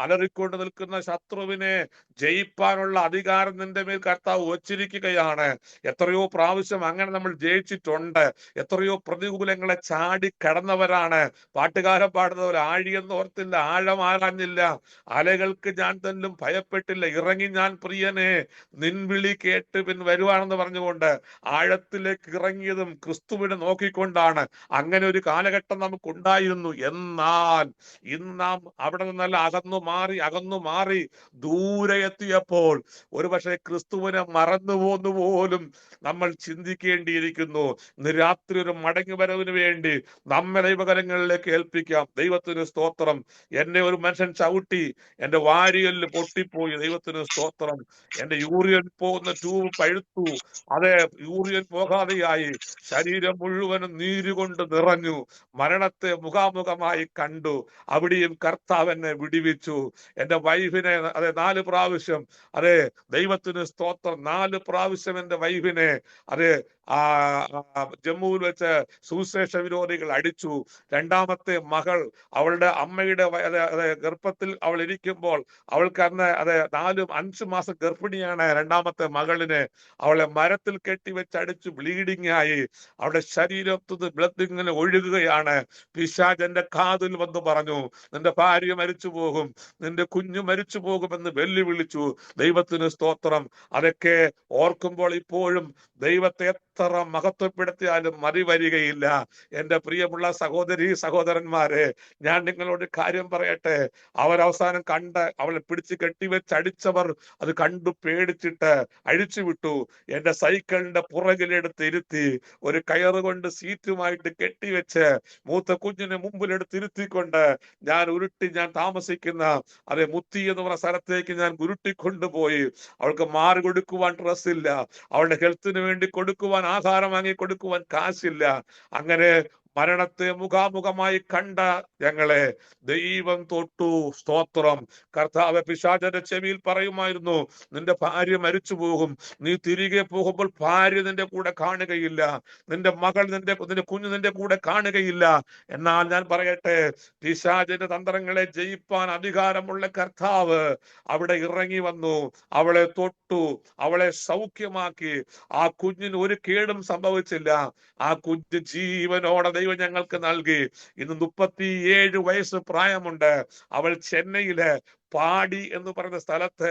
അലറിക്കൊണ്ട് നിൽക്കുന്ന ശത്രുവിനെ ജയിപ്പാനുള്ള അധികാരം നിന്റെ മേൽ കർത്താവ് വച്ചിരിക്കുകയാണ്. എത്രയോ പ്രാവശ്യം അങ്ങനെ നമ്മൾ ജയിച്ചിട്ടുണ്ട്. എത്രയോ പ്രതികൂലങ്ങളെ ചാടി കടന്നവരാണ്. പാട്ടുകാരൻ പാടുന്നവർ ആഴിയെന്ന് ഓർത്തില്ല, ആഴമാകാഞ്ഞില്ല, അലകൾക്ക് ഞാൻ തന്നെ ഭയപ്പെട്ടില്ല, ഇറങ്ങി ഞാൻ പ്രിയനെ നിൻവിളി കേട്ട് വരുവാണെന്ന് പറഞ്ഞുകൊണ്ട് ആഴത്തിലേക്ക് ഇറങ്ങിയതും ക്രിസ്തുവിനെ നോക്കിക്കൊണ്ടാണ്. അങ്ങനെ ഒരു കാലഘട്ടം നമുക്കുണ്ടായിരുന്നു. എന്നാൽ ഇന്ന് നാം അവിടെ നിന്നല്ല അകന്നു മാറി ദൂരെ എത്തിയപ്പോൾ ഒരുപക്ഷെ ക്രിസ്തുവിനെ മറന്നുപോന്നു പോലും നമ്മൾ ചിന്തിക്കേണ്ടിയിരിക്കുന്നു. ഇന്ന് രാത്രി ഒരു മടങ്ങി വരവിന് വേണ്ടി നമ്മെ ദൈവകരങ്ങളിലേക്ക് ഏൽപ്പിക്കാം. ദൈവത്തിന് സ്തോത്രം. എന്നെ ഒരു മനുഷ്യൻ ചവിട്ടി, എന്റെ വാരിയല് പൊട്ടിപ്പോയി. ദൈവത്തിന് സ്തോത്രം. എന്റെ യൂറിയൻ പോകുന്ന ട്യൂബ് പഴുത്തു. അതെ, യൂറിയൻ പോകാതെയായി. ശരീരം മുഴുവനും നീരുകൊണ്ട് നിറഞ്ഞു. മരണത്തെ മുഖാമുഖമായി കണ്ടു. അവിടെയും കർത്താവ് എന്നെ വിടിവിച്ചു. എന്റെ വൈഫിനെ 4 പ്രാവശ്യം, ദൈവത്തിന് സ്തോത്രം, 4 പ്രാവശ്യം എന്റെ വൈഫിനെ ജമ്മുവിൽ വെച്ച് സുവിശേഷ വിരോധികൾ അടിച്ചു. 2ാമത്തെ മകൾ, അവളുടെ അമ്മയുടെ ഗർഭത്തിൽ അവൾ ഇരിക്കുമ്പോൾ, അവൾക്ക് അന്ന് 5 മാസം ഗർഭിണിയാണ് 2ാമത്തെ മകളിനെ. അവളെ മരത്തിൽ കെട്ടിവെച്ച് അടിച്ചു. ബ്ലീഡിങ് ആയി. അവളുടെ ശരീരത്തിൽ ബ്ലഡ് ഇങ്ങനെ ഒഴുകുകയാണ്. പിശാച് എന്റെ കാതിൽ വന്ന് പറഞ്ഞു, നിന്റെ ഭാര്യ മരിച്ചു പോകും, നിന്റെ കുഞ്ഞു മരിച്ചു പോകുമെന്ന് വെല്ലുവിളിച്ചു. ദൈവത്തിന് സ്തോത്രം. അതൊക്കെ ഓർക്കുമ്പോൾ ഇപ്പോഴും ദൈവത്തെ എത്ര മഹത്വപ്പെടുത്തിയാലും മതി വരികയില്ല. എന്റെ പ്രിയമുള്ള സഹോദരി സഹോദരന്മാരെ, ഞാൻ നിങ്ങളോട് കാര്യം പറയട്ടെ. അവരവസാനം അവളെ പിടിച്ച് കെട്ടിവെച്ച് അടിച്ചവർ അത് കണ്ടു പേടിച്ചിട്ട് അഴിച്ചുവിട്ടു. എന്റെ സൈക്കിളിന്റെ പുറകിലെടുത്ത് ഇരുത്തി, ഒരു കയറുകൊണ്ട് സീറ്റുമായിട്ട് കെട്ടിവെച്ച്, മൂത്ത കുഞ്ഞിനെ മുമ്പിലെടുത്ത് ഇരുത്തിക്കൊണ്ട് ഞാൻ താമസിക്കുന്ന മുത്തി എന്ന് പറഞ്ഞ സ്ഥലത്തേക്ക് ഞാൻ ഉരുട്ടിക്കൊണ്ടുപോയി. അവൾക്ക് മാറി കൊടുക്കുവാൻ ഡ്രസ്സില്ല, അവളുടെ ഹെൽത്തിന് വേണ്ടി കൊടുക്കുവാൻ, ആഹാരം വാങ്ങി കൊടുക്കുവാൻ കാശില്ല. അങ്ങനെ മരണത്തെ മുഖാമുഖമായി കണ്ട ഞങ്ങളെ ദൈവം തൊട്ടു. സ്തോത്രം. കർത്താവ് പിശാചന്റെ ചെവിയിൽ പറയുമായിരുന്നു, നിന്റെ ഭാര്യ മരിച്ചു പോകും, നീ തിരികെ പോകുമ്പോൾ ഭാര്യ നിന്റെ കൂടെ കാണുകയില്ല, നിന്റെ മകൾ നിന്റെ കുഞ്ഞു നിന്റെ കൂടെ കാണുകയില്ല. എന്നാൽ ഞാൻ പറയട്ടെ, പിശാചന്റെ തന്ത്രങ്ങളെ ജയിപ്പാൻ അധികാരമുള്ള കർത്താവ് അവിടെ ഇറങ്ങി വന്നു, അവളെ തൊട്ടു, അവളെ സൗഖ്യമാക്കി. ആ കുഞ്ഞിന് ഒരു കേടും സംഭവിച്ചില്ല. ആ കുഞ്ഞ് ജീവനോടെ ദൈവം ഞങ്ങൾക്ക് നൽകി. ഇന്ന് 37 വയസ്സ് പ്രായമുണ്ട്. അവൾ ചെന്നൈയില് പാടി എന്ന് പറയുന്ന സ്ഥലത്ത്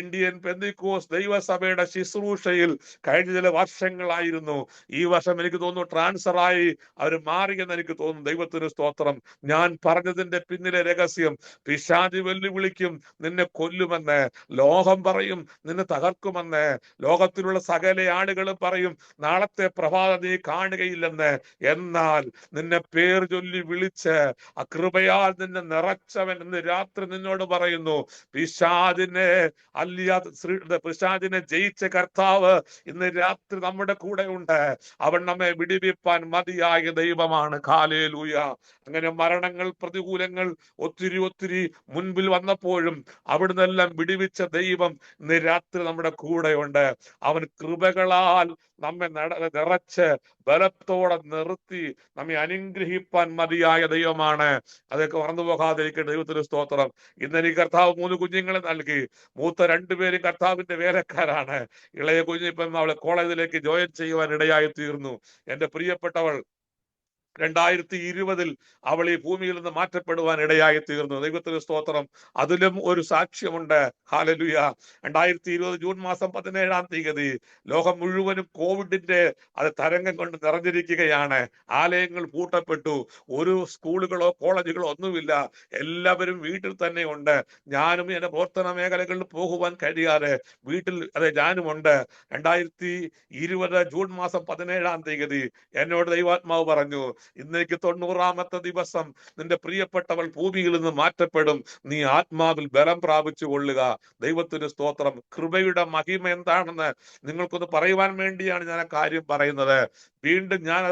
ഇന്ത്യൻ പെന്തക്കോസ്ത് ദൈവസഭയുടെ ശുശ്രൂഷയിൽ കഴിഞ്ഞ ചില വർഷങ്ങളായിരുന്നു. ഈ വർഷം എനിക്ക് തോന്നുന്നു ട്രാൻസ്ഫറായി അവർ മാറിയെന്ന് എനിക്ക് തോന്നുന്നു. ദൈവത്തിന് സ്തോത്രം. ഞാൻ പറഞ്ഞതിന്റെ പിന്നിലെ രഹസ്യം, പിശാച് വെല്ലുവിളിക്കും, നിന്നെ കൊല്ലുമെന്ന്. ലോകം പറയും, നിന്നെ തകർക്കുമെന്ന്. ലോകത്തിലുള്ള സകല ആളുകളും പറയും, നാളത്തെ പ്രഭാതം നീ കാണുകയില്ലെന്ന്. എന്നാൽ നിന്നെ പേർ ചൊല്ലി വിളിച്ച് കൃപയാൽ നിന്നെ നിറച്ചവൻ ഇന്ന് രാത്രി നിന്നോട് പറയുന്നു, പറയുന്നു, പിശാചിനെ പിശാചിനെ ജയിച്ച കർത്താവ് ഇന്ന് രാത്രി നമ്മുടെ കൂടെ ഉണ്ട്. അവൻ നമ്മെ വിടിവിപ്പാൻ മതിയായ ദൈവമാണ്. ഹല്ലേലൂയ. അങ്ങനെ മരണങ്ങൾ, പ്രതികൂലങ്ങൾ ഒത്തിരി മുൻപിൽ വന്നപ്പോഴും അവിടുന്നെല്ലാം വിടിവിച്ച ദൈവം ഇന്ന് രാത്രി നമ്മുടെ കൂടെയുണ്ട്. അവൻ കൃപകളാൽ നമ്മെ നിറച്ച് ബലത്തോടെ നിർത്തി നമ്മെ അനുഗ്രഹിപ്പാൻ മതിയായ ദൈവമാണ്. അതൊക്കെ മറന്നു പോകാതിരിക്കട്ടെ. ദൈവത്തിന് സ്തോത്രം. ഇന്ന് എനിക്ക് കർത്താവ് 3 കുഞ്ഞുങ്ങളെ നൽകി. മൂത്ത 2 പേരും കർത്താവിന്റെ വേലക്കാരാണ്. ഇളയ കുഞ്ഞ് ഇപ്പം അവളെ കോളേജിലേക്ക് ജോയിൻ ചെയ്യുവാൻ ഇടയായി തീർന്നു. എന്റെ പ്രിയപ്പെട്ടവൾ 2020 അവൾ ഈ ഭൂമിയിൽ നിന്ന് മാറ്റപ്പെടുവാൻ ഇടയായി തീർന്നു. ദൈവത്തിന് സ്തോത്രം. അതിലും ഒരു സാക്ഷ്യമുണ്ട്. ഹല്ലേലൂയ. 2020 ജൂൺ മാസം 17-ാം തീയതി ലോകം മുഴുവനും കോവിഡിന്റെ തരംഗം കൊണ്ട് നിറഞ്ഞിരിക്കുകയാണ്. ആലയങ്ങൾ പൂട്ടപ്പെട്ടു. ഒരു സ്കൂളുകളോ കോളേജുകളോ ഒന്നുമില്ല. എല്ലാവരും വീട്ടിൽ തന്നെ ഉണ്ട്. ഞാനും എന്റെ പ്രവർത്തന മേഖലകളിൽ പോകുവാൻ കഴിയാതെ വീട്ടിൽ ഞാനുമുണ്ട്. 2020 ജൂൺ മാസം 17-ാം തീയതി എന്നോട് ദൈവാത്മാവ് പറഞ്ഞു, ഇന്നേക്ക് 90-ാമത്തെ ദിവസം നിന്റെ പ്രിയപ്പെട്ടവൾ ഭൂമിയിൽ നിന്ന് മാറ്റപ്പെടും. നീ ആത്മാവിൽ ബലം പ്രാപിച്ചു കൊള്ളുക. ദൈവത്തിന് സ്തോത്രം. കൃപയുടെ മഹിമ എന്താണെന്ന് നിങ്ങൾക്കൊന്ന് പറയുവാൻ വേണ്ടിയാണ് ഞാൻ ആ കാര്യം പറയുന്നത്. വീണ്ടും ഞാൻ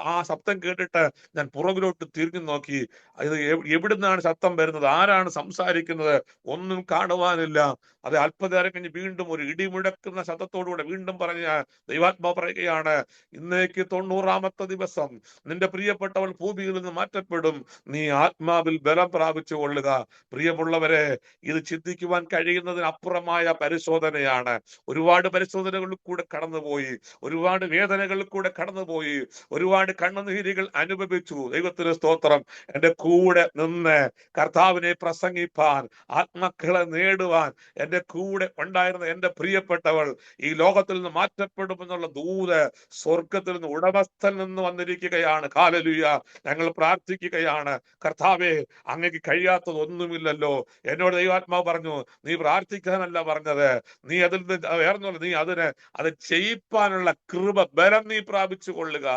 ആ ശബ്ദം കേട്ടിട്ട് ഞാൻ പുറകിലോട്ട് തിരിഞ്ഞു നോക്കി. ഇത് എവിടുന്നാണ് ശബ്ദം വരുന്നത്, ആരാണ് സംസാരിക്കുന്നത്, ഒന്നും കാണുവാനില്ല. അത് അല്പനേരം കഴിഞ്ഞ് വീണ്ടും ഒരു ഇടിമുഴക്കുന്ന ശബ്ദത്തോടുകൂടെ വീണ്ടും പറഞ്ഞ ദൈവാത്മാവ് പറയുകയാണ്, ഇന്നേക്ക് 90-ാമത്തെ ദിവസം നിന്റെ പ്രിയപ്പെട്ടവൾ ഭൂമിയിൽ നിന്ന് മാറ്റപ്പെടും. നീ ആത്മാവിൽ ബലം പ്രാപിച്ചു കൊള്ളുക. പ്രിയമുള്ളവരെ, ഇത് ചിന്തിക്കുവാൻ കഴിയുന്നതിന് അപ്പുറമായ പരിശോധനയാണ്. ഒരുപാട് പരിശോധനകളിൽ കൂടെ കടന്നുപോയി, ഒരുപാട് വേദനകളിൽ കൂടെ കടന്നുപോയി, ഒരുപാട് കണ്ണുനീരുകൾ അനുഭവിച്ചു. ദൈവത്തിന് സ്തോത്രം. എന്റെ കൂടെ നിന്ന് കർത്താവിനെ പ്രസംഗിപ്പാൻ, ആത്മക്കളെ നേടുവാൻ എന്റെ കൂടെ ഉണ്ടായിരുന്ന എന്റെ പ്രിയപ്പെട്ടവൾ ഈ ലോകത്തിൽ നിന്ന് മാറ്റപ്പെടുമെന്നുള്ള ദൂത് സ്വർഗത്തിൽ നിന്ന് ഉടമസ്ഥൽ നിന്ന് വന്നിരിക്കുകയാണ്. ഹല്ലേലൂയ. ഞങ്ങൾ പ്രാർത്ഥിക്കുകയാണ്, കർത്താവേ, അങ്ങേക്ക് കഴിയാത്തതൊന്നുമില്ലല്ലോ. എന്നോട് ദൈവാത്മാവ് പറഞ്ഞു, നീ പ്രാർത്ഥിക്കാനല്ല പറഞ്ഞത്, നീ അതിൽ നിന്ന് വേർന്നല്ല, നീ അത് ചെയ്യിപ്പാനുള്ള കൃപ, ബലം നീ പ്രാപിച്ചു കൊള്ളുക.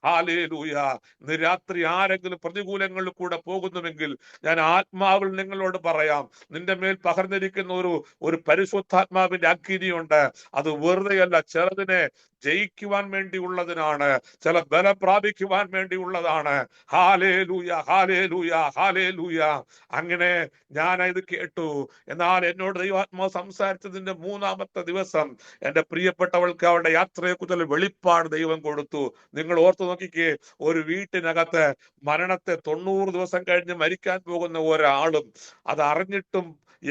ഹല്ലേലൂയ. ഇന്ന് രാത്രി ആരെങ്കിലും പ്രതികൂലങ്ങളിൽ കൂടെ പോകുന്നുവെങ്കിൽ ഞാൻ ആത്മാവിൽ നിങ്ങളോട് പറയാം, നിന്റെ മേൽ പകർന്നിരിക്കുന്ന ഒരു പരിശുദ്ധാത്മാവിന്റെ അഗ്നിയുണ്ട്. അത് വെറുതെയല്ല, ചിലതിനെ ജയിക്കുവാൻ വേണ്ടിയുള്ളതിനാണ്, ചില ബലം പ്രാപിക്കുവാൻ വേണ്ടിയുള്ളതാണ്. Hallelujah, hallelujah, hallelujah. അങ്ങനെ ഞാൻ ഇത് കേട്ടു. എന്നാൽ എന്നോട് ദൈവാത്മാവ് സംസാരിച്ചതിന്റെ 3-ാമത്തെ ദിവസം എന്റെ പ്രിയപ്പെട്ടവൾക്ക് അവളുടെ യാത്രയെക്കുറിച്ചുള്ള വെളിപ്പാട് ദൈവം കൊടുത്തു. നിങ്ങൾ ഓർത്തു നോക്കിക്കേ, ഒരു വീട്ടിനകത്ത് മരണത്തെ 90 ദിവസം കഴിഞ്ഞ് മരിക്കാൻ പോകുന്ന ഒരാളും അത് അറിഞ്ഞിട്ടും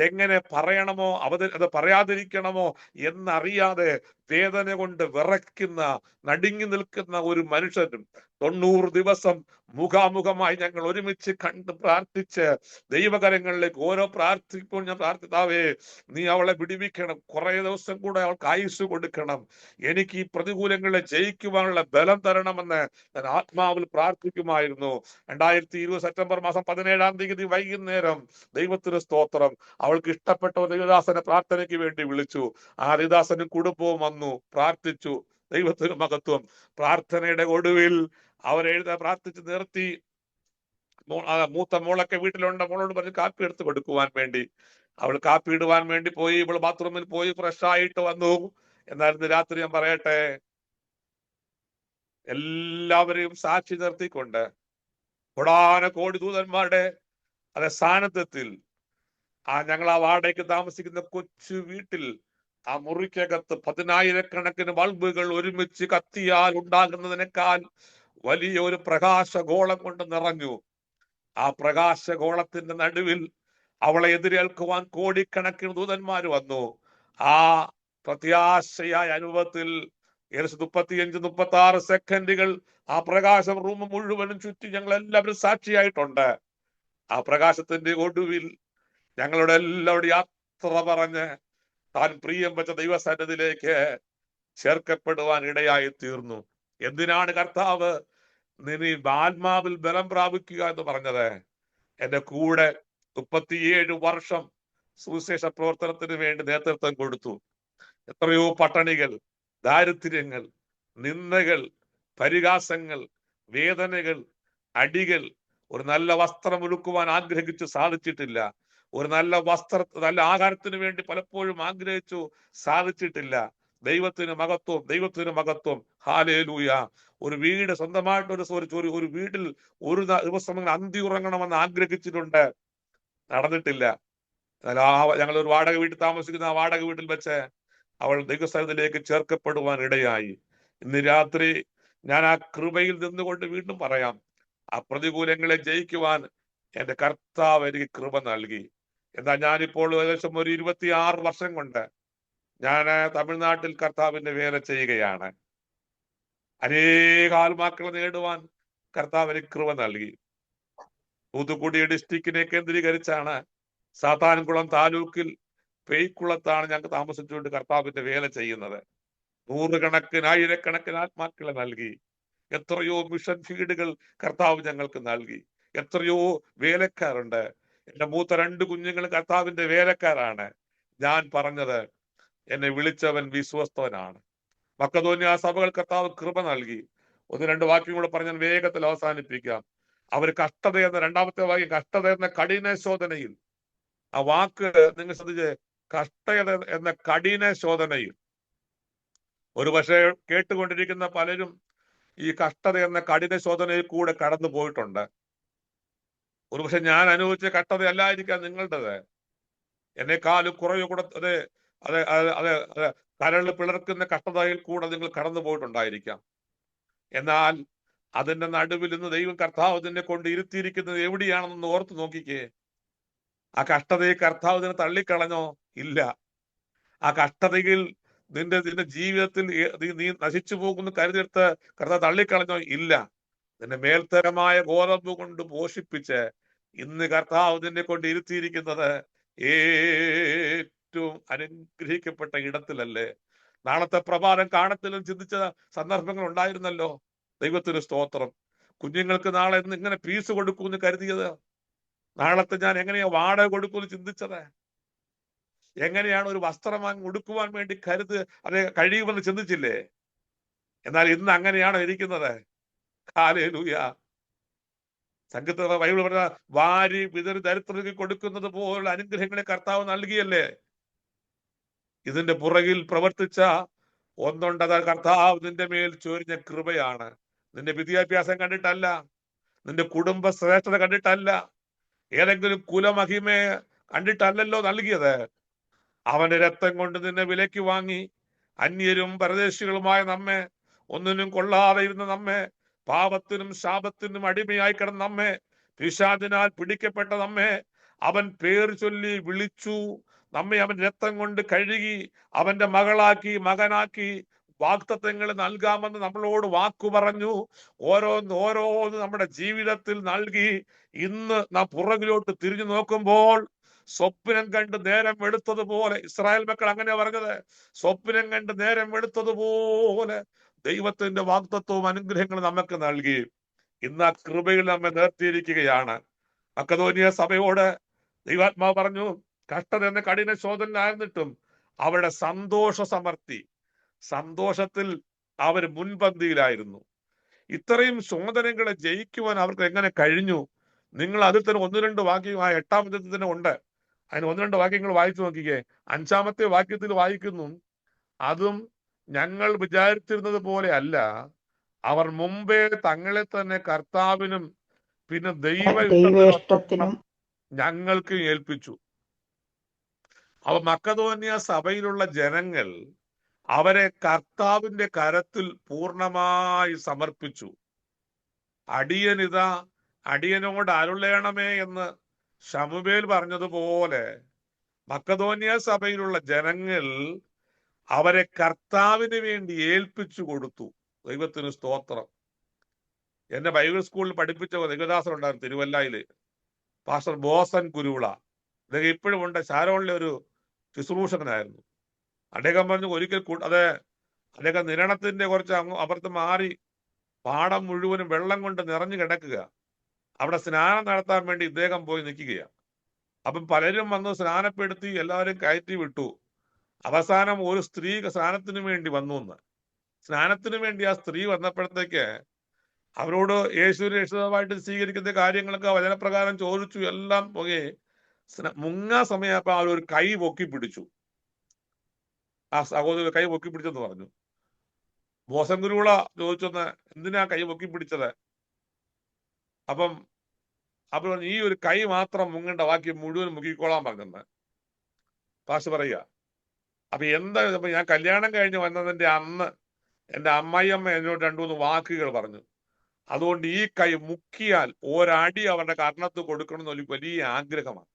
എങ്ങനെ പറയണമോ അത് പറയാതിരിക്കണമോ എന്നറിയാതെ വേദന കൊണ്ട് വിറയ്ക്കുന്ന, നടുങ്ങി നിൽക്കുന്ന ഒരു മനുഷ്യനും 90 ദിവസം മുഖാമുഖമായി ഞങ്ങൾ ഒരുമിച്ച് കണ്ട് പ്രാർത്ഥിച്ച് ദൈവകരങ്ങളിലേക്ക് ഓരോ പ്രാർത്ഥിപ്പോൾ ഞാൻ പ്രാർത്ഥിതാവേ, നീ അവളെ വിടിവിക്കണം, കുറെ ദിവസം കൂടെ അവൾക്ക് ആയുസ് കൊടുക്കണം, എനിക്ക് ഈ പ്രതികൂലങ്ങളെ ജയിക്കുവാനുള്ള ബലം തരണമെന്ന് ഞാൻ ആത്മാവിൽ പ്രാർത്ഥിക്കുമായിരുന്നു. 2020 സെപ്റ്റംബർ മാസം 17-ാം തീയതി വൈകുന്നേരം ദൈവത്തിന് സ്തോത്രം, അവൾക്ക് ഇഷ്ടപ്പെട്ട ദൈവദാസനെ പ്രാർത്ഥനയ്ക്ക് വേണ്ടി വിളിച്ചു. ആ ദൈവദാസനും കുടുംബവും വന്നു, പ്രാർത്ഥിച്ചു. ദൈവത്തിന് മഹത്വം. പ്രാർത്ഥനയുടെ ഒടുവിൽ പ്രാർത്ഥിച്ച് നിർത്തി. മൂത്ത മോളൊക്കെ വീട്ടിലുണ്ട്. മോളോട് പറഞ്ഞ് കാപ്പി എടുത്ത് കൊടുക്കുവാൻ വേണ്ടി. അവൾ കാപ്പി ഇടുവാൻ വേണ്ടി പോയി. ഇവൾ ബാത്റൂമിൽ പോയി ഫ്രഷ് ആയിട്ട് വന്നു. എന്നാൽ ഇന്ന് രാത്രി ഞാൻ പറയട്ടെ, എല്ലാവരെയും സാക്ഷി നിർത്തിക്കൊണ്ട് കോടാനകോടി ദൂതന്മാരുടെ സാന്നിധ്യത്തിൽ ഞങ്ങൾ ആ വാടകയ്ക്ക് താമസിക്കുന്ന കൊച്ചു വീട്ടിൽ ആ മുറിക്കകത്ത് 10,000-കണക്കിന് ബൾബുകൾ ഒരുമിച്ച് കത്തിയാൽ ഉണ്ടാകുന്നതിനേക്കാൾ വലിയ ഒരു പ്രകാശഗോളം കൊണ്ട് നിറഞ്ഞു. ആ പ്രകാശഗോളത്തിന്റെ നടുവിൽ അവളെ എതിരേൽക്കുവാൻ കോടിക്കണക്കിന് ദൂതന്മാർ വന്നു. ആ പ്രത്യാശയായ അനുഭവത്തിൽ 35-36 സെക്കൻഡുകൾ ആ പ്രകാശം റൂം മുഴുവനും ചുറ്റി ഞങ്ങൾ എല്ലാവരും സാക്ഷിയായിട്ടുണ്ട്. ആ പ്രകാശത്തിന്റെ ഒടുവിൽ ഞങ്ങളുടെ എല്ലാവരും യാത്ര പറഞ്ഞ് താൻ പ്രിയം വെച്ച ദൈവസന്നിധിയിലേക്ക് ചേർക്കപ്പെടുവാൻ ഇടയായി തീർന്നു. എന്തിനാണ് കർത്താവ് നീ ആത്മാവിൽ ബലം പ്രാപിക്കുക എന്ന് പറഞ്ഞത്? എന്റെ കൂടെ 37 വർഷം സുവിശേഷ പ്രവർത്തനത്തിന് വേണ്ടി നേതൃത്വം കൊടുത്തു. എത്രയോ പട്ടണികൾ, ദാരിദ്ര്യങ്ങൾ, നിന്ദകൾ, പരിഹാസങ്ങൾ, വേദനകൾ, അടികൾ, ഒരു നല്ല വസ്ത്രം ഉടുക്കുവാൻ ആഗ്രഹിച്ച് സാധിച്ചിട്ടില്ല. ഒരു നല്ല നല്ല ആഹാരത്തിന് വേണ്ടി പലപ്പോഴും ആഗ്രഹിച്ചു, സാധിച്ചിട്ടില്ല. ദൈവത്തിന് മഹത്വം, ദൈവത്തിന് മഹത്വം. ഹാലേലൂയ. ഒരു വീട് സ്വന്തമായിട്ട് ഒരു വീട്ടിൽ ഒരു ദിവസം അന്തി ഉറങ്ങണമെന്ന് ആഗ്രഹിച്ചിട്ടുണ്ട്, നടന്നിട്ടില്ല. എന്നാൽ ഞങ്ങൾ ഒരു വാടക വീട്ടിൽ താമസിക്കുന്ന ആ വാടക വീട്ടിൽ വെച്ച് അവൾ ദൈവസ്ഥലത്തിലേക്ക് ചേർക്കപ്പെടുവാൻ ഇടയായി. ഇന്ന് രാത്രി ഞാൻ ആ കൃപയിൽ നിന്നുകൊണ്ട് വീണ്ടും പറയാം, ആ പ്രതികൂലങ്ങളെ ജയിക്കുവാൻ എന്റെ കർത്താവ് എനിക്ക് കൃപ നൽകി. എന്നാൽ ഞാനിപ്പോൾ ഏകദേശം ഒരു 26 വർഷം കൊണ്ട് ഞാൻ തമിഴ്നാട്ടിൽ കർത്താവിന്റെ വേല ചെയ്യുകയാണ്. അനേക ആത്മാക്കളെ നേടുവാൻ കർത്താവ് എനിക്ക് കൃപ നൽകി. തൂത്തുക്കുടി ഡിസ്ട്രിക്റ്റിനെ കേന്ദ്രീകരിച്ചാണ്, സാത്താൻകുളം താലൂക്കിൽ പേയ്ക്കുളത്താണ് ഞങ്ങൾക്ക് താമസിച്ചുകൊണ്ട് കർത്താവിന്റെ വേല ചെയ്യുന്നത്. 100 ആയിരക്കണക്കിന് ആത്മാക്കളെ നൽകി. എത്രയോ മിഷൻ ഫീഡുകൾ കർത്താവ് ഞങ്ങൾക്ക് നൽകി. എത്രയോ വേലക്കാരുണ്ട്. എന്റെ മൂത്ത 2 കുഞ്ഞുങ്ങൾ കർത്താവിന്റെ വേലക്കാരാണ്. ഞാൻ പറഞ്ഞത്, എന്നെ വിളിച്ചവൻ വിശ്വസ്തവനാണ്. മക്കതോന്യ സഭകൾ കർത്താവ് കൃപ നൽകി. 1-2 വാക്യം കൂടെ പറഞ്ഞ് ഞാൻ വേഗത്തിൽ അവസാനിപ്പിക്കാം. അവർ കഷ്ടത എന്ന, രണ്ടാമത്തെ വാക്യം, കഷ്ടത എന്ന കഠിന ശോധനയിൽ. ആ വാക്ക് നിങ്ങൾ ശ്രദ്ധിച്ച്, കഷ്ടത എന്ന കഠിന ശോധനയിൽ. ഒരു പക്ഷേ കേട്ടുകൊണ്ടിരിക്കുന്ന പലരും ഈ കഷ്ടത എന്ന കഠിന ശോധനയിൽ കൂടെ കടന്നു പോയിട്ടുണ്ട്. ഒരുപക്ഷെ ഞാൻ അനുഭവിച്ച കഷ്ടത അല്ലായിരിക്കാം നിങ്ങളുടേത്. എന്നെക്കാളും കുറയോ കൂടെ അതെ അതെ അതെ അതെ അതെ കരൾ പിളർക്കുന്ന കഷ്ടതയിൽ കൂടെ നിങ്ങൾ കടന്നു പോയിട്ടുണ്ടായിരിക്കാം. എന്നാൽ അതിന്റെ നടുവിൽ നിന്ന് ദൈവം കർത്താവ് നിന്നെ കൊണ്ട് ഇരുത്തിയിരിക്കുന്നത് എവിടെയാണെന്ന് ഓർത്ത് നോക്കിക്കേ. ആ കഷ്ടതയെ കർത്താവ് നിന്നെ തള്ളിക്കളഞ്ഞോ? ഇല്ല. ആ കഷ്ടതയിൽ നിന്റെ ജീവിതത്തിൽ നീ നശിച്ചു പോകുന്നു കരുതിയെടുത്ത് കർത്താവ് തള്ളിക്കളഞ്ഞോ? ഇല്ല. നിന്നെ മേൽത്തരമായ ഗോതമ്പ് കൊണ്ട് പോഷിപ്പിച്ച് ഇന്ന് കർത്താവ് നിന്നെ കൊണ്ട് ഇരുത്തിയിരിക്കുന്നത് ഏറ്റവും അനുഗ്രഹിക്കപ്പെട്ട ഇടത്തിലല്ലേ? നാളത്തെ പ്രഭാതം കാണത്തിലും ചിന്തിച്ച സന്ദർഭങ്ങൾ ഉണ്ടായിരുന്നല്ലോ. ദൈവത്തിന് സ്തോത്രം. കുഞ്ഞുങ്ങൾക്ക് നാളെ ഇങ്ങനെ ഫീസ് കൊടുക്കുമെന്ന് കരുതിയത്, നാളത്തെ ഞാൻ എങ്ങനെയാ വാടക കൊടുക്കുമെന്ന് ചിന്തിച്ചത്, എങ്ങനെയാണ് ഒരു വസ്ത്രം ഉടുക്കുവാൻ വേണ്ടി അത് കഴിയുമെന്ന് ചിന്തിച്ചില്ലേ? എന്നാൽ ഇന്ന് അങ്ങനെയാണോ ഇരിക്കുന്നത്? ഹല്ലേലൂയ. സംഗീത ബൈബിൾ പറഞ്ഞ വാരി വിതറി ദരിദ്രർക്ക് കൊടുക്കുന്നത് പോലുള്ള അനുഗ്രഹങ്ങളെ കർത്താവ് നൽകിയല്ലേ? ഇതിന്റെ പുറകിൽ പ്രവർത്തിച്ച ഒന്നുണ്ടത് കർത്താവ് നിന്റെ മേൽ ചൊരിഞ്ഞ കൃപയാണ്. നിന്റെ വിദ്യാഭ്യാസം കണ്ടിട്ടല്ല, നിന്റെ കുടുംബ ശ്രേഷ്ഠത കണ്ടിട്ടല്ല, ഏതെങ്കിലും കുലമഹിമയെ കണ്ടിട്ടല്ലല്ലോ നൽകിയത്. അവന്റെ രക്തം കൊണ്ട് നിന്നെ വിലയ്ക്ക് വാങ്ങി. അന്യരും പരദേശികളുമായ നമ്മെ, ഒന്നിനും കൊള്ളാതെ ഇരുന്ന നമ്മെ, പാപത്തിനും ശാപത്തിനും അടിമയായി കിടന്ന നമ്മെ, പിശാചിനാൽ പിടിക്കപ്പെട്ട നമ്മെ അവൻ പേർ ചൊല്ലി വിളിച്ചു. നമ്മെ അവൻ രക്തം കൊണ്ട് കഴുകി അവന്റെ മകനാക്കി വാഗ്ദത്തങ്ങൾ നൽകാമെന്ന് നമ്മളോട് വാക്കു പറഞ്ഞു. ഓരോന്ന് നമ്മുടെ ജീവിതത്തിൽ നൽകി. ഇന്ന് നാം പുറകിലോട്ട് തിരിഞ്ഞു നോക്കുമ്പോൾ സ്വപ്നം കണ്ട് നേരം വെളുത്തതുപോലെ, ഇസ്രായേൽ മക്കൾ അങ്ങനെ പറഞ്ഞത്, സ്വപ്നം കണ്ട് നേരം വെളുത്തതുപോലെ ദൈവത്തിന്റെ വാഗ്ദത്വവും അനുഗ്രഹങ്ങളും നമുക്ക് നൽകി. ഇന്ന് ആ കൃപയിൽ നമ്മെ നിർത്തിയിരിക്കുകയാണ്. മക്കതോന്യ സഭയോട് ദൈവാത്മാവ് പറഞ്ഞു, കഷ്ടത എന്ന കഠിന ശോധനയായിരുന്നിട്ടും അവരുടെ സന്തോഷത്തിൽ അവർ മുൻപന്തിയിലായിരുന്നു. ഇത്രയും ശോധനകളെ ജയിക്കുവാൻ അവർക്ക് എങ്ങനെ കഴിഞ്ഞു? നിങ്ങൾ അതിൽ തന്നെ 1-2 വാക്യം ആ 8-ാമത്തെ തന്നെ ഉണ്ട്. അതിന് 1-2 വാക്യങ്ങൾ വായിച്ചു നോക്കിക്കേ. 5-ാമത്തെ വാക്യത്തിൽ വായിക്കുന്നു, അതും ഞങ്ങൾ വിചാരിച്ചിരുന്നത് പോലെ അല്ല, അവർ മുമ്പേ തങ്ങളെ തന്നെ കർത്താവിനും പിന്നെ ദൈവേഷ്ടത്തിനും ഞങ്ങൾക്ക് ഏൽപ്പിച്ചു. അവ മക്കതോന്യ സഭയിലുള്ള ജനങ്ങൾ അവരെ കർത്താവിന്റെ കരത്തിൽ പൂർണ്ണമായി സമർപ്പിച്ചു. അടിയനോട് അരുളേണമേ എന്ന് ശമൂവേൽ പറഞ്ഞതുപോലെ മക്കതോന്യ സഭയിലുള്ള ജനങ്ങൾ അവരെ കർത്താവിന് വേണ്ടി ഏൽപ്പിച്ചു കൊടുത്തു. ദൈവത്തിന് സ്തോത്രം. എന്നെ ബൈബിൾ സ്കൂളിൽ പഠിപ്പിച്ച ദൈവദാസൻ ഉണ്ടായിരുന്നു തിരുവല്ലയില്, പാസ്റ്റർ ബോസൻ കുരുവിള. അദ്ദേഹം ഇപ്പോഴും ഉണ്ട്, ശാരോണിലെ ഒരു ശുശ്രൂഷകനായിരുന്നു. അദ്ദേഹം പറഞ്ഞു, ഒരിക്കൽ അദ്ദേഹം നിരണത്തിന്റെ കുറച്ച് അപ്പുറത്ത് മാറി പാടം മുഴുവനും വെള്ളം കൊണ്ട് നിറഞ്ഞു കിടക്കുക. അവിടെ സ്നാനം നടത്താൻ വേണ്ടി ഇദ്ദേഹം പോയി നിൽക്കുകയാണ്. അപ്പം പലരും വന്ന് സ്നാനപ്പെടുത്തി എല്ലാവരും കയറ്റി വിട്ടു. അവസാനം ഒരു സ്ത്രീ സ്നാനത്തിന് വേണ്ടി വന്നു. സ്നാനത്തിന് വേണ്ടി ആ സ്ത്രീ വന്നപ്പോഴത്തേക്ക് അവരോട് യേശുവിനെ രക്ഷിതാവായിട്ട് സ്വീകരിക്കുന്ന കാര്യങ്ങളൊക്കെ വചനപ്രകാരം ചോദിച്ചു. എല്ലാം പോകെ മുങ്ങാ സമയപ്പോ അവർ ഒരു കൈ പൊക്കി പിടിച്ചു. ആ സഹോദരൻ കൈ പൊക്കി പിടിച്ചെന്ന് പറഞ്ഞു. ബോസൻ ഗുരുവിള ചോദിച്ചൊന്ന്, എന്തിനാ കൈ പൊക്കി പിടിച്ചത്? അപ്പം അപ്പോൾ പറഞ്ഞു, ഈ ഒരു കൈ മാത്രം മുങ്ങണ്ട, ബാക്കി മുഴുവൻ മുക്കിക്കോളാൻ പറഞ്ഞെന്ന് പാസ് പറയുക. അപ്പൊ എന്താ, അപ്പൊ ഞാൻ കല്യാണം കഴിഞ്ഞ് വന്നതിന്റെ അന്ന് എന്റെ അമ്മായിയമ്മ എന്നോട് 2-3 വാക്കുകൾ പറഞ്ഞു. അതുകൊണ്ട് ഈ കൈ മുക്കിയാൽ ഒരടി അവരുടെ കർണത്ത് കൊടുക്കണം എന്നൊരു വലിയ ആഗ്രഹമാണ്.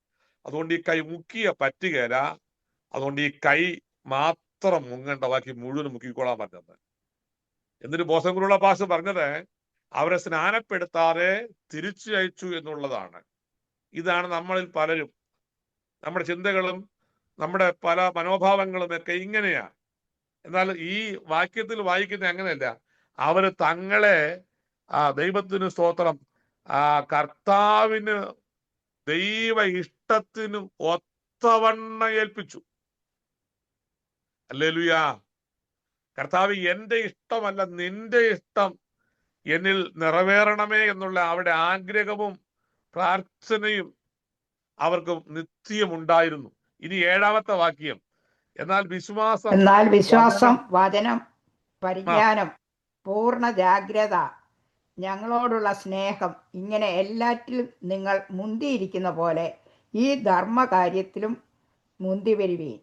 അതുകൊണ്ട് ഈ കൈ മുക്കിയ പറ്റുകയില്ല. അതുകൊണ്ട് ഈ കൈ മാത്രം മുങ്ങണ്ട, ബാക്കി മുഴുവൻ മുക്കിക്കോളാൻ പറഞ്ഞത്. എന്നിട്ട് ബോസൻകുരുള്ള പാസ് പറഞ്ഞത് അവരെ സ്നാനപ്പെടുത്താതെ തിരിച്ചു അയച്ചു എന്നുള്ളതാണ്. ഇതാണ് നമ്മളിൽ പലരും, നമ്മുടെ ചിന്തകളും നമ്മുടെ പല മനോഭാവങ്ങളും ഒക്കെ ഇങ്ങനെയാ. എന്നാൽ ഈ വാക്യത്തിൽ വായിക്കുന്നത് അങ്ങനെയല്ല. അവര് തങ്ങളെ ദൈവത്തിന് സ്തോത്രം, കർത്താവിന് ദൈവ ഇഷ്ടത്തിനും ഒത്തവണ്ണ ഏൽപ്പിച്ചു. ഹല്ലേലൂയാ. കർത്താവ്, എന്റെ ഇഷ്ടമല്ല നിന്റെ ഇഷ്ടം എന്നിൽ നിറവേറണമേ എന്നുള്ള അവരുടെ ആഗ്രഹവും പ്രാർത്ഥനയും അവർക്ക് നിത്യമുണ്ടായിരുന്നു. ഇനി 7ാമത്തെ വാക്യം, എന്നാൽ വിശ്വാസം, വചനം, പരിജ്ഞാനം, പൂർണ്ണ ജാഗ്രത, ഞങ്ങളോടുള്ള സ്നേഹം, ഇങ്ങനെ എല്ലാറ്റിലും നിങ്ങൾ മുന്തിയിരിക്കുന്ന പോലെ ഈ ധർമ്മകാര്യത്തിലും മുന്തി വരുവീൻ.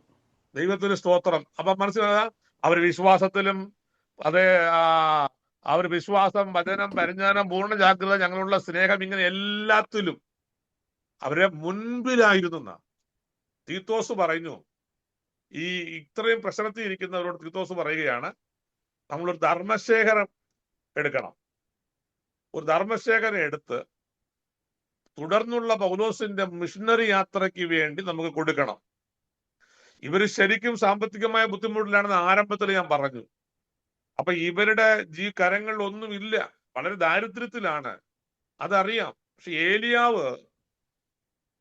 ദൈവത്തിന് സ്തോത്രം. അപ്പൊ മനസ്സിലായ അവർ വിശ്വാസത്തിലും, അതേ അവർ വിശ്വാസം, വചനം, പരിജ്ഞാനം, പൂർണ്ണ ജാഗ്രത, ഞങ്ങളുള്ള സ്നേഹം, ഇങ്ങനെ എല്ലാത്തിലും അവരെ മുൻപിലായിരുന്നു. തീത്തോസ് പറഞ്ഞു, ഈ ഇത്രയും പ്രശ്നത്തിൽ ഇരിക്കുന്നവരോട് തീത്തോസ് പറയുകയാണ്, നമ്മളൊരു ധർമ്മശേഖരം എടുക്കണം. ഒരു ധർമ്മശേഖരം എടുത്ത് തുടർന്നുള്ള പൗലോസിന്റെ മിഷണറി യാത്രയ്ക്ക് വേണ്ടി നമുക്ക് കൊടുക്കണം. ഇവര് ശരിക്കും സാമ്പത്തികമായ ബുദ്ധിമുട്ടിലാണെന്ന് ആരംഭത്തിൽ ഞാൻ പറഞ്ഞു. അപ്പൊ ഇവരുടെ കരങ്ങളിൽ ഒന്നുമില്ല, വളരെ ദാരിദ്ര്യത്തിലാണ്, അതറിയാം. പക്ഷെ ഏലിയാവ്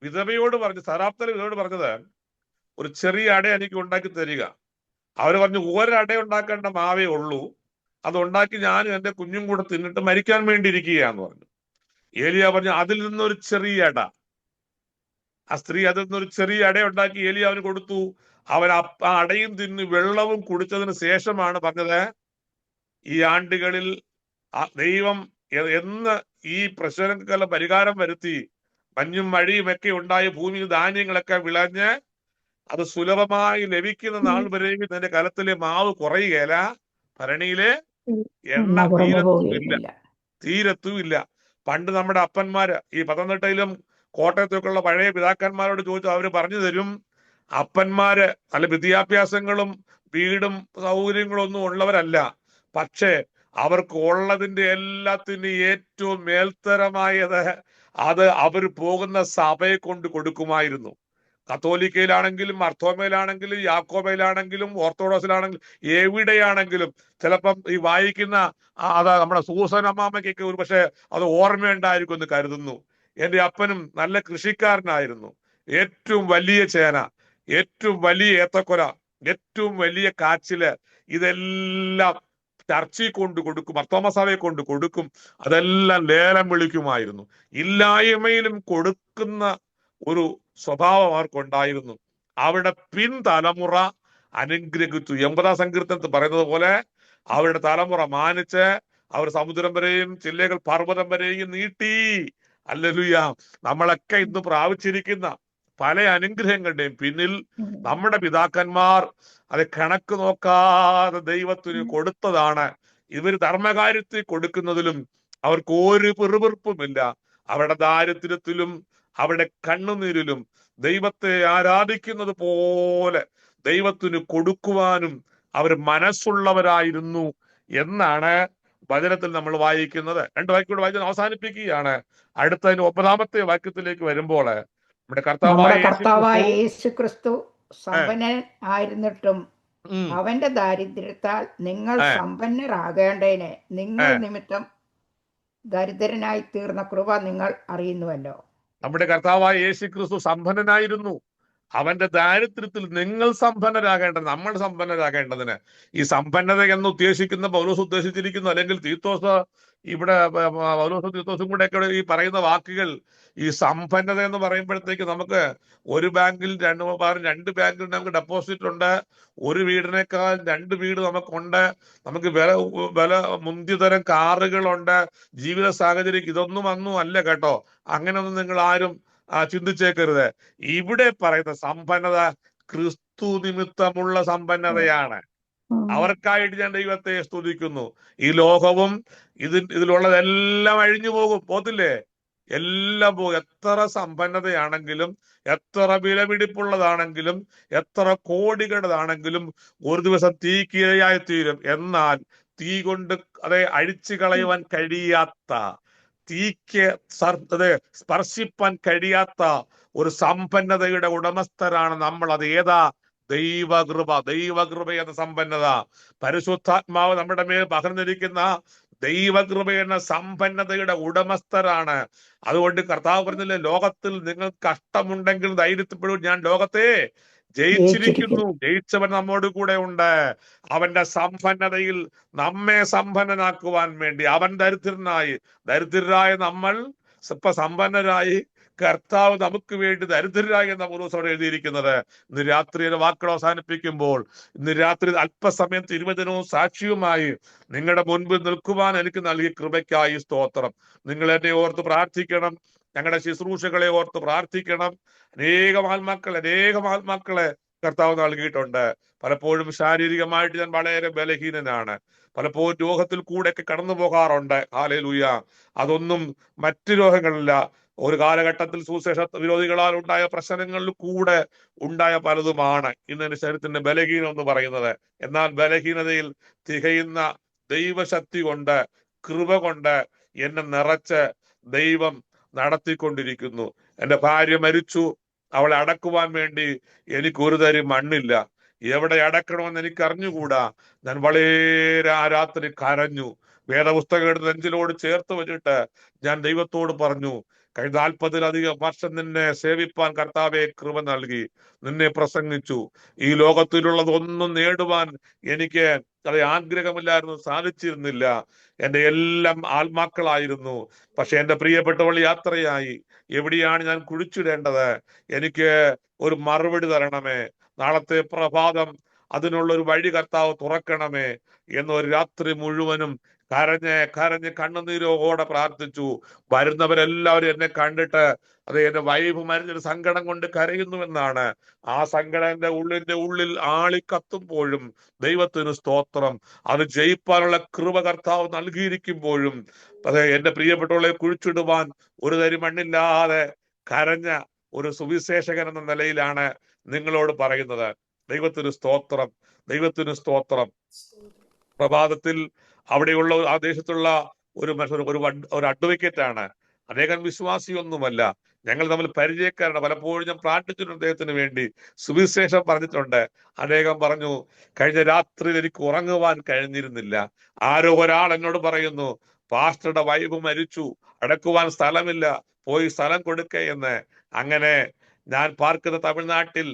വിധവയോട് പറഞ്ഞു, സറാപ്തല വിധവയോട് പറഞ്ഞത്, ഒരു ചെറിയ അട എനിക്ക് ഉണ്ടാക്കി തരിക. അവര് പറഞ്ഞു, ഒരട ഉണ്ടാക്കേണ്ട മാവേ ഉള്ളൂ, അതുണ്ടാക്കി ഞാനും എന്റെ കുഞ്ഞും കൂടെ തിന്നിട്ട് മരിക്കാൻ വേണ്ടി ഇരിക്കുകയാന്ന് പറഞ്ഞു. ഏലിയാ പറഞ്ഞു, അതിൽ നിന്നൊരു ചെറിയ അട. ആ സ്ത്രീ അതിൽ നിന്നൊരു ചെറിയ അട ഉണ്ടാക്കി ഏലിയാവിന് കൊടുത്തു. അവൻ ആ അടയും തിന്ന് വെള്ളവും കുടിച്ചതിന് ശേഷമാണ് പറഞ്ഞത്, ഈ ആണ്ടുകളിൽ ദൈവം എന്ന് ഈ പ്രശ്നങ്ങൾക്കെല്ലാം പരിഹാരം വരുത്തി മഞ്ഞും മഴയും ഒക്കെ ഉണ്ടായി ഭൂമിയിൽ ധാന്യങ്ങളൊക്കെ വിളഞ്ഞ് അത് സുലഭമായി ലഭിക്കുന്ന നാൾ വരെയും നിന്റെ കലത്തിലെ മാവ് കുറയുകയില്ല, ഭരണിയിലെ എണ്ണ തീരത്തുമില്ല. പണ്ട് നമ്മുടെ അപ്പന്മാര് ഈ പത്തനംതിട്ടയിലും കോട്ടയത്തൊക്കെയുള്ള പഴയ പിതാക്കന്മാരോട് ചോദിച്ചു, അവര് പറഞ്ഞു തരും, അപ്പന്മാര് നല്ല വിദ്യാഭ്യാസങ്ങളും വീടും സൗകര്യങ്ങളും ഒന്നും ഉള്ളവരല്ല, പക്ഷേ അവർക്ക് ഉള്ളതിന്റെ എല്ലാത്തിന്റെ ഏറ്റവും മേൽത്തരമായത് അത് അവർ പോകുന്ന സഭയെ കൊണ്ട് കൊടുക്കുമായിരുന്നു. കത്തോലിക്കയിലാണെങ്കിലും, അർത്തോമയിലാണെങ്കിലും, യാക്കോബയിലാണെങ്കിലും, ഓർത്തഡോക്സിലാണെങ്കിലും, എവിടെയാണെങ്കിലും. ചിലപ്പം ഈ വായിക്കുന്ന നമ്മുടെ സൂസൻ അമ്മാമ്മയ്ക്കൊക്കെ ഒരു പക്ഷെ അത് ഓർമ്മയുണ്ടായിരിക്കും എന്ന് കരുതുന്നു. എന്റെ അപ്പനും നല്ല കൃഷിക്കാരനായിരുന്നു. ഏറ്റവും വലിയ ചേന, ഏറ്റവും വലിയ ഏത്തക്കൊല, ഏറ്റവും വലിയ കാച്ചില്, ഇതെല്ലാം ചർച്ചയിൽ കൊണ്ട് കൊടുക്കും, മർത്തോമസഭയെ കൊണ്ട് കൊടുക്കും. അതെല്ലാം ലേലം വിളിക്കുമായിരുന്നു. ഇല്ലായ്മയിലും കൊടുക്കുന്ന ഒരു സ്വഭാവം അവർക്കുണ്ടായിരുന്നു. അവരുടെ പിൻതലമുറ അനുഗ്രഹിച്ചു. 80ാം സങ്കീർത്തനത്തിൽ പറയുന്നത് പോലെ അവരുടെ തലമുറ മാനിച്ച് അവർ സമുദ്രം വരെയും ചില്ലകൾ പർവ്വതം വരെയും നീട്ടി. ഹല്ലേലൂയ. നമ്മളൊക്കെ ഇന്ന് പ്രാപിച്ചിരിക്കുന്ന പല അനുഗ്രഹങ്ങളുടെയും പിന്നിൽ നമ്മുടെ പിതാക്കന്മാർ അത് കണക്ക് നോക്കാതെ ദൈവത്തിന് കൊടുത്തതാണ്. ഇവർ ധർമ്മകാര്യത്തിൽ കൊടുക്കുന്നതിലും അവർക്ക് ഒരു പിറുപിറുപ്പുമില്ല. അവരുടെ ദാരിദ്ര്യത്തിലും അവരുടെ കണ്ണുനീരിലും ദൈവത്തെ ആരാധിക്കുന്നത് പോലെ ദൈവത്തിന് കൊടുക്കുവാനും അവർ മനസ്സുള്ളവരായിരുന്നു എന്നാണ് വചനത്തിൽ നമ്മൾ വായിക്കുന്നത്. 2 വാക്യോട് വായിച്ച് അവസാനിപ്പിക്കുകയാണ്. അടുത്തതിന് 9ാമത്തെ വാക്യത്തിലേക്ക് വരുമ്പോൾ നമ്മുടെ കർത്താവായ യേശുക്രിസ്തു സമ്പന്നൻ ആയിരുന്നിട്ടും അവന്റെ ദാരിദ്ര്യത്താൽ നിങ്ങൾ സമ്പന്നരാകേണ്ടതിന് നിങ്ങൾ നിമിത്തം ദരിദ്രനായി തീർന്ന കൃപ നിങ്ങൾ അറിയുന്നുവല്ലോ. നമ്മുടെ കർത്താവായ യേശുക്രിസ്തു സമ്പന്നനായിരുന്നു. അവന്റെ ദാരിദ്ര്യത്തിൽ നിങ്ങൾ സമ്പന്നരാകേണ്ടത്, നമ്മൾ സമ്പന്നരാകേണ്ടതിന്. ഈ സമ്പന്നത എന്ന് ഉദ്ദേശിക്കുന്ന പൗലോസ് ഉദ്ദേശിച്ചിരിക്കുന്നു, അല്ലെങ്കിൽ തീത്തോസ് ഇവിടെ പൗലോസും തീത്തോസും കൂടെ ഒക്കെ ഈ പറയുന്ന വാക്കുകൾ, ഈ സമ്പന്നത എന്ന് പറയുമ്പോഴത്തേക്ക് നമുക്ക് ഒരു ബാങ്കിൽ രണ്ട് ബാങ്കിൽ നമുക്ക് ഡെപ്പോസിറ്റ് ഉണ്ട്, ഒരു വീടിനേക്കാൾ 2 വീട് നമുക്കുണ്ട്, നമുക്ക് വില മുന്തിയതരം കാറുകളുണ്ട്, ജീവിത സാഹചര്യം ഇതൊന്നും അല്ല കേട്ടോ. അങ്ങനെയൊന്നും നിങ്ങൾ ആരും ചിന്തിച്ചേക്കരുത്. ഇവിടെ പറയുന്ന സമ്പന്നത ക്രിസ്തു നിമിത്തമുള്ള സമ്പന്നതയാണ്. അവർക്കായിട്ട് ഞാൻ ദൈവത്തെ സ്തുതിക്കുന്നു. ഈ ലോകവും ഇതിലുള്ളതെല്ലാം അഴിഞ്ഞു പോകത്തില്ലേ? എല്ലാം പോകും. എത്ര സമ്പന്നതയാണെങ്കിലും, എത്ര വിലപിടിപ്പുള്ളതാണെങ്കിലും, എത്ര കോടികളുടേതാണെങ്കിലും ഒരു ദിവസം തീക്കിരയായി തീരും. എന്നാൽ തീ കൊണ്ട് അഴിച്ചു കളയുവാൻ കഴിയാത്ത, തീക്ക് സ്പർശിപ്പാൻ കഴിയാത്ത ഒരു സമ്പന്നതയുടെ ഉടമസ്ഥരാണ് നമ്മൾ. അത് ഏതാ? ദൈവകൃപ എന്ന സമ്പന്നത. പരിശുദ്ധാത്മാവ് നമ്മുടെ മേൽ പകർന്നിരിക്കുന്ന ദൈവകൃപ എന്ന സമ്പന്നതയുടെ ഉടമസ്ഥരാണ്. അതുകൊണ്ട് കർത്താവ് പറഞ്ഞില്ലേ, ലോകത്തിൽ നിങ്ങൾ കഷ്ടമുണ്ടെങ്കിൽ ധൈര്യത്തിൽപ്പെടും, ഞാൻ ലോകത്തെ ജയിച്ചിരിക്കുന്നു. ജയിച്ചവൻ നമ്മോട് കൂടെ ഉണ്ട്. അവന്റെ സമ്പന്നതയിൽ നമ്മെ സമ്പന്നനാക്കുവാൻ വേണ്ടി അവൻ ദരിദ്രരായ നമ്മൾ ഇപ്പൊ സമ്പന്നരായി, കർത്താവ് നമുക്ക് വേണ്ടി ദരിദ്രരായി എന്ന പൗലോസോടെ എഴുതിയിരിക്കുന്നത്. ഇന്ന് രാത്രിയുടെ വാക്കുകൾ അവസാനിപ്പിക്കുമ്പോൾ, ഇന്ന് രാത്രി അല്പസമയം തിരുവചനവും സാക്ഷിയുമായി നിങ്ങളുടെ മുൻപിൽ നിൽക്കുവാൻ എനിക്ക് നൽകിയ കൃപയ്ക്കായി സ്തോത്രം. നിങ്ങൾ എന്നെ ഓർത്ത് പ്രാർത്ഥിക്കണം, ഞങ്ങളുടെ ശുശ്രൂഷകളെ ഓർത്ത് പ്രാർത്ഥിക്കണം. അനേകം ആത്മാക്കളെ കർത്താവ് നൽകിയിട്ടുണ്ട്. പലപ്പോഴും ശാരീരികമായിട്ട് ഞാൻ വളരെ ബലഹീനനാണ്, പലപ്പോഴും രോഗത്തിൽ കൂടെയൊക്കെ കടന്നു പോകാറുണ്ട്. ഹല്ലേലൂയ. അതൊന്നും മറ്റു രോഗങ്ങളല്ല, ഒരു കാലഘട്ടത്തിൽ സുവിശേഷ വിരോധികളാൽ ഉണ്ടായ പ്രശ്നങ്ങളിൽ കൂടെ ഉണ്ടായ പലതുമാണ് ഇന്ന് എന്റെ ശരീരത്തിന്റെ ബലഹീനം എന്ന് പറയുന്നത്. എന്നാൽ ബലഹീനതയിൽ തികയുന്ന ദൈവശക്തി കൊണ്ട്, കൃപ കൊണ്ട് എന്നെ നിറച്ച് ദൈവം നടത്തിക്കൊണ്ടിരിക്കുന്നു. എന്റെ ഭാര്യ മരിച്ചു, അവളെ അടക്കുവാൻ വേണ്ടി എനിക്ക് ഒരു തരി മണ്ണില്ല. എവിടെ അടക്കണമെന്ന് എനിക്ക് അറിഞ്ഞുകൂടാ. ഞാൻ വളരെ ആ രാത്രി കരഞ്ഞു. വേദപുസ്തകം എടുത്ത് നെഞ്ചിലോട് ചേർത്ത് വെച്ചിട്ട് ഞാൻ ദൈവത്തോട് പറഞ്ഞു, കഴിഞ്ഞ 40-ലധികം വർഷം നിന്നെ സേവിപ്പാൻ കർത്താവെ കൃപ നൽകി, നിന്നെ പ്രസംഗിച്ചു. ഈ ലോകത്തിലുള്ളതൊന്നും നേടുവാൻ എനിക്ക് ആഗ്രഹമില്ലായിരുന്നു, സാധിച്ചിരുന്നില്ല. എന്റെ എല്ലാം ആത്മാക്കളായിരുന്നു. പക്ഷെ എന്റെ പ്രിയപ്പെട്ടവൾ യാത്രയായി. എവിടെയാണ് ഞാൻ കുഴിച്ചിടേണ്ടത്? എനിക്ക് ഒരു മറുപടി തരണമേ. നാളത്തെ പ്രഭാതം അതിനുള്ളൊരു വഴി കർത്താവ് തുറക്കണമേ എന്നൊരു രാത്രി മുഴുവനും കരഞ്ഞ് കണ്ണുനീരോടെ പ്രാർത്ഥിച്ചു. വരുന്നവരെല്ലാവരും എന്നെ കണ്ടിട്ട് എന്റെ വൈഫ് മരിച്ചൊരു സങ്കടം കൊണ്ട് കരയുന്നുവെന്നാണ്. ആ സങ്കടം എന്റെ ഉള്ളിൽ ആളിക്കത്തുമ്പോഴും ദൈവത്തിന് സ്തോത്രം. അത് ജയിപ്പാനുള്ള കൃപ കർത്താവ് നൽകിയിരിക്കുമ്പോഴും എന്റെ പ്രിയപ്പെട്ടവളെ കുഴിച്ചിടുവാൻ ഒരു തരി മണ്ണില്ലാതെ കരഞ്ഞ ഒരു സുവിശേഷകൻ എന്ന നിലയിലാണ് നിങ്ങളോട് പറയുന്നത്. ദൈവത്തിന് സ്തോത്രം. പ്രഭാതത്തിൽ അവിടെയുള്ള ആ ദേശത്തുള്ള ഒരു അഡ്വക്കേറ്റ് ആണ്. അദ്ദേഹം വിശ്വാസിയൊന്നുമല്ല, ഞങ്ങൾ തമ്മിൽ പരിചയക്കാരാണ്. പലപ്പോഴും ഞാൻ പ്രാർത്ഥിച്ചിട്ടുണ്ട് അദ്ദേഹത്തിന് വേണ്ടി, സുവിശേഷം പറഞ്ഞിട്ടുണ്ട്. അദ്ദേഹം പറഞ്ഞു, കഴിഞ്ഞ രാത്രിയിൽ എനിക്ക് ഉറങ്ങുവാൻ കഴിഞ്ഞിരുന്നില്ല. ആരോ ഒരാൾ എന്നോട് പറയുന്നു, പാസ്റ്ററുടെ വൈഫ് മരിച്ചു, അടക്കുവാൻ സ്ഥലമില്ല, പോയി സ്ഥലം കൊടുക്കേ എന്ന്. അങ്ങനെ ഞാൻ പാർക്കുന്ന തമിഴ്നാട്ടിൽ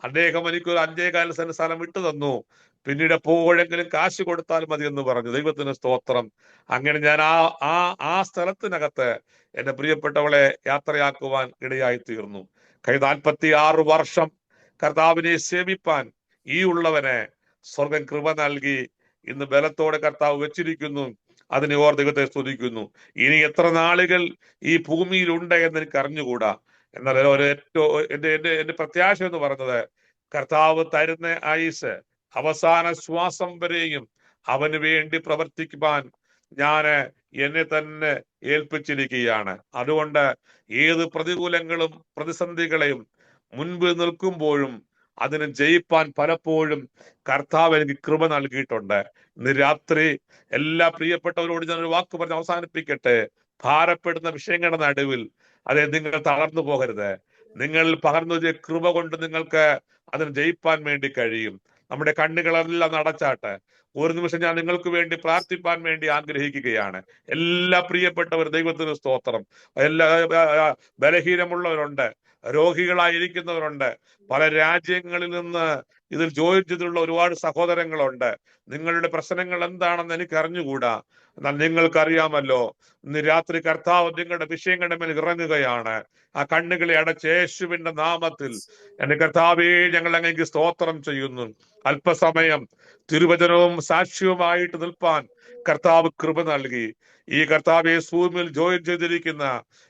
അദ്ദേഹം എനിക്കൊരു 5.25 സെന്റ് സ്ഥലം വിട്ടു തന്നു. പിന്നീട് എപ്പോഴെങ്കിലും കാശ് കൊടുത്താൽ മതി എന്ന് പറഞ്ഞു. ദൈവത്തിന് സ്തോത്രം. അങ്ങനെ ഞാൻ ആ സ്ഥലത്തിനകത്ത് എന്റെ പ്രിയപ്പെട്ടവളെ യാത്രയാക്കുവാൻ ഇടയായി തീർന്നു. കഴിഞ്ഞ 46 വർഷം കർത്താവിനെ സേവിപ്പാൻ ഈ ഉള്ളവനെ സ്വർഗം കൃപ നൽകി ഇന്ന് ബലത്തോടെ കർത്താവ് വെച്ചിരിക്കുന്നു. അതിനെ ഓർ ദൈവത്തെ സ്തുതിക്കുന്നു. ഇനി എത്ര നാളുകൾ ഈ ഭൂമിയിലുണ്ട് എന്ന് എനിക്ക് അറിഞ്ഞുകൂടാ. എന്നാൽ എന്റെ പ്രത്യാശ എന്ന് പറയുന്നത്, കർത്താവ് തരുന്ന ആയുസ് അവസാന ശ്വാസം വരെയും അവന് വേണ്ടി പ്രവർത്തിക്കുവാൻ എന്നെ തന്നെ ഏൽപ്പിച്ചിരിക്കുകയാണ്. അതുകൊണ്ട് ഏത് പ്രതികൂലങ്ങളും പ്രതിസന്ധികളെയും മുൻപിൽ നിൽക്കുമ്പോഴും അതിന് ജയിപ്പാൻ പലപ്പോഴും കർത്താവ് എനിക്ക് കൃപ നൽകിയിട്ടുണ്ട്. ഇന്ന് രാത്രി എല്ലാ പ്രിയപ്പെട്ടവരോട് ഞാനൊരു വാക്ക് പറഞ്ഞ് അവസാനിപ്പിക്കട്ടെ. ഭാരപ്പെടുന്ന വിഷയങ്ങളുടെ നടുവിൽ നിങ്ങൾ തളർന്നു പോകരുത്. നിങ്ങൾ പകർന്നു കൃപ കൊണ്ട് നിങ്ങൾക്ക് അതിന് ജയിപ്പാൻ വേണ്ടി കഴിയും. നമ്മുടെ കണ്ണുകളെല്ലാം അടച്ചാട്ടെ. ഒരു നിമിഷം ഞാൻ നിങ്ങൾക്ക് വേണ്ടി പ്രാർത്ഥിപ്പാൻ വേണ്ടി ആഗ്രഹിക്കുകയാണ്. എല്ലാ പ്രിയപ്പെട്ടവർ ദൈവത്തിന് സ്തോത്രം. എല്ലാ ബലഹീനമുള്ളവരുണ്ട്, രോഗികളായിരിക്കുന്നവരുണ്ട്, പല രാജ്യങ്ങളിൽ നിന്ന് ഇതിൽ ജോയിൻ ചെയ്തിട്ടുള്ള ഒരുപാട് സഹോദരങ്ങളുണ്ട്. നിങ്ങളുടെ പ്രശ്നങ്ങൾ എന്താണെന്ന് എനിക്ക് അറിഞ്ഞുകൂടാ, എന്നാൽ നിങ്ങൾക്കറിയാമല്ലോ, ഇന്ന് രാത്രി കർത്താവ് നിങ്ങളുടെ വിഷയങ്ങളുടെ മേൽ ഇറങ്ങുകയാണ്. ആ കണ്ണുകളെ അടച്ച് യേശുവിന്റെ നാമത്തിൽ എന്റെ കർത്താവേ, ഞങ്ങൾ അങ്ങേക്ക് സ്തോത്രം ചെയ്യുന്നു. അല്പസമയം തിരുവചനവും സാക്ഷ്യവുമായിട്ട് നിൽപ്പാൻ കർത്താവ് കൃപ നൽകി. ഈ കർത്താവെ സൂമിൽ ജോയിൻ ചെയ്തിരിക്കുന്ന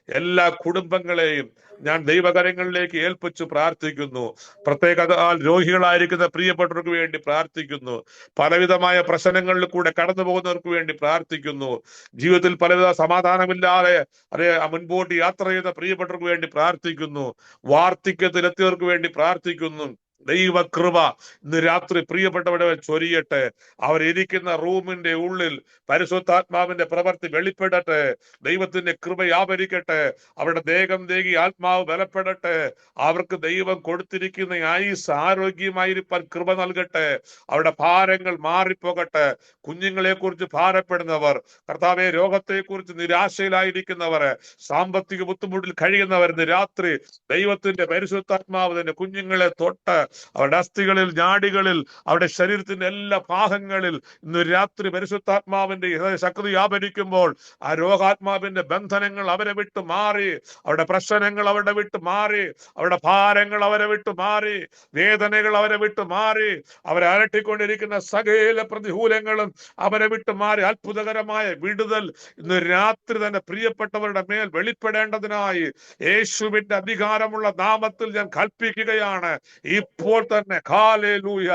എല്ലാ കുടുംബങ്ങളെയും ഞാൻ ദൈവകരങ്ങളിലേക്ക് ഏൽപ്പിച്ചു പ്രാർത്ഥിക്കുന്നു. പ്രത്യേക രോഗികളായിരിക്കുന്ന പ്രിയപ്പെട്ടവർക്ക് വേണ്ടി പ്രാർത്ഥിക്കുന്നു. പലവിധമായ പ്രശ്നങ്ങളിൽ കൂടെ കടന്നു പോകുന്നവർക്ക് വേണ്ടി പ്രാർത്ഥിക്കുന്നു. ജീവിതത്തിൽ പലവിധ സമാധാനമില്ലാതെ മുൻപോട്ട് യാത്ര ചെയ്ത പ്രിയപ്പെട്ടവർക്ക് വേണ്ടി പ്രാർത്ഥിക്കുന്നു. വാർദ്ധക്യത്തിലെത്തിയവർക്ക് വേണ്ടി പ്രാർത്ഥിക്കുന്നു. ദൈവകൃപ ഇന്ന് രാത്രി പ്രിയപ്പെട്ടവരെ ചൊരിയട്ടെ. അവരിയ്ക്കുന്ന റൂമിന്റെ ഉള്ളിൽ പരിശുദ്ധാത്മാവിന്റെ പ്രവൃത്തി വെളിപ്പെടട്ടെ. ദൈവത്തിന്റെ കൃപ വ്യാപരിക്കട്ടെ. അവരുടെ ദേഹി ആത്മാവ് ബലപ്പെടട്ടെ. അവർക്ക് ദൈവം കൊടുത്തിരിക്കുന്ന ആയുസ് ആരോഗ്യമായിരിക്കാൻ കൃപ നൽകട്ടെ. അവരുടെ ഭാരങ്ങൾ മാറിപ്പോകട്ടെ. കുഞ്ഞുങ്ങളെ കുറിച്ച് ഭാരപ്പെടുന്നവർ, കർത്താവെ രോഗത്തെക്കുറിച്ച് നിരാശയിലായിരിക്കുന്നവർ, സാമ്പത്തിക ബുദ്ധിമുട്ടിൽ കഴിയുന്നവർ, ഇന്ന് രാത്രി ദൈവത്തിന്റെ പരിശുദ്ധാത്മാവ് തന്നെ കുഞ്ഞുങ്ങളെ തൊട്ട് അവരുടെ അസ്ഥികളിൽ, ഞാടികളിൽ, അവരുടെ ശരീരത്തിന്റെ എല്ലാ ഭാഗങ്ങളിൽ ഇന്ന് രാത്രി പരിശുദ്ധാത്മാവിന്റെ ശക്തി വ്യാപരിക്കുമ്പോൾ ആ രോഗാത്മാവിന്റെ ബന്ധനങ്ങൾ അവരെ വിട്ട് മാറി, അവരുടെ പ്രശ്നങ്ങൾ അവരുടെ വിട്ട് മാറി, അവരുടെ ഭാരങ്ങൾ അവരെ വിട്ട് മാറി, വേദനകൾ അവരെ വിട്ട് മാറി, അവരെ അലട്ടിക്കൊണ്ടിരിക്കുന്ന സകല പ്രതികൂലങ്ങളും അവരെ വിട്ട് മാറി അത്ഭുതകരമായ വിടുതൽ ഇന്ന് രാത്രി തന്നെ പ്രിയപ്പെട്ടവരുടെ മേൽ വെളിപ്പെടേണ്ടതിനായി യേശുവിന്റെ അധികാരമുള്ള നാമത്തിൽ ഞാൻ കൽപ്പിക്കുകയാണ്. ഇപ്പോൾ തന്നെ ഹല്ലേലൂയ.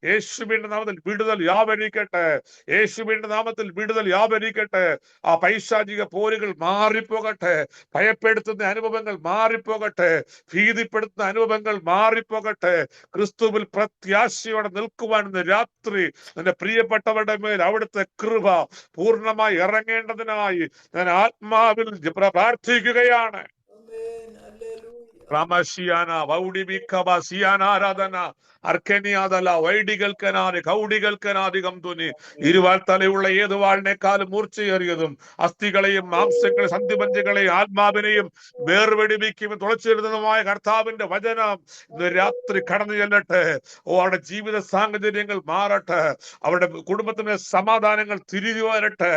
യേശുവിന്റെ നാമത്തിൽ വിടുതൽ വ്യാപരിക്കട്ടെ. യേശുവിന്റെ നാമത്തിൽ വിടുതൽ വ്യാപരിക്കട്ടെ. ആ പൈശാചിക പോരുകൾ മാറിപ്പോകട്ടെ. ഭയപ്പെടുത്തുന്ന അനുഭവങ്ങൾ മാറിപ്പോകട്ടെ. ഭീതിപ്പെടുത്തുന്ന അനുഭവങ്ങൾ മാറിപ്പോകട്ടെ. ക്രിസ്തുവിൽ പ്രത്യാശയോടെ നിൽക്കുവാൻ ഇന്ന് രാത്രി എന്റെ പ്രിയപ്പെട്ടവരുടെ മേൽ അവിടുത്തെ കൃപ പൂർണ്ണമായി ഇറങ്ങേണ്ടതിനായി ഞാൻ ആത്മാവിൽ പ്രാർത്ഥിക്കുകയാണ്. Ramasiana, Vaudibikaba, Siana Radana, അർക്കനിയാതല വൈഡികൽക്കനാതി കൗഡികൽക്കനാധികം തുനി. ഇരുവാൾത്തലയുള്ള ഏത് വാളിനേക്കാളും മൂർച്ചയേറിയതും അസ്ഥികളെയും മാംസങ്ങളെ സന്ധിപഞ്ചകളെയും ആത്മാവിനെയും വേർവെടിവിക്കും തുളച്ചെഴുതുന്നതുമായ കർത്താവിന്റെ വചനം ഇന്ന് രാത്രി കടന്നു ചെല്ലട്ടെ. അവരുടെ ജീവിത സാഹചര്യങ്ങൾ മാറട്ടെ. അവരുടെ കുടുംബത്തിന് സമാധാനങ്ങൾ തിരിഞ്ഞു വരട്ടെ.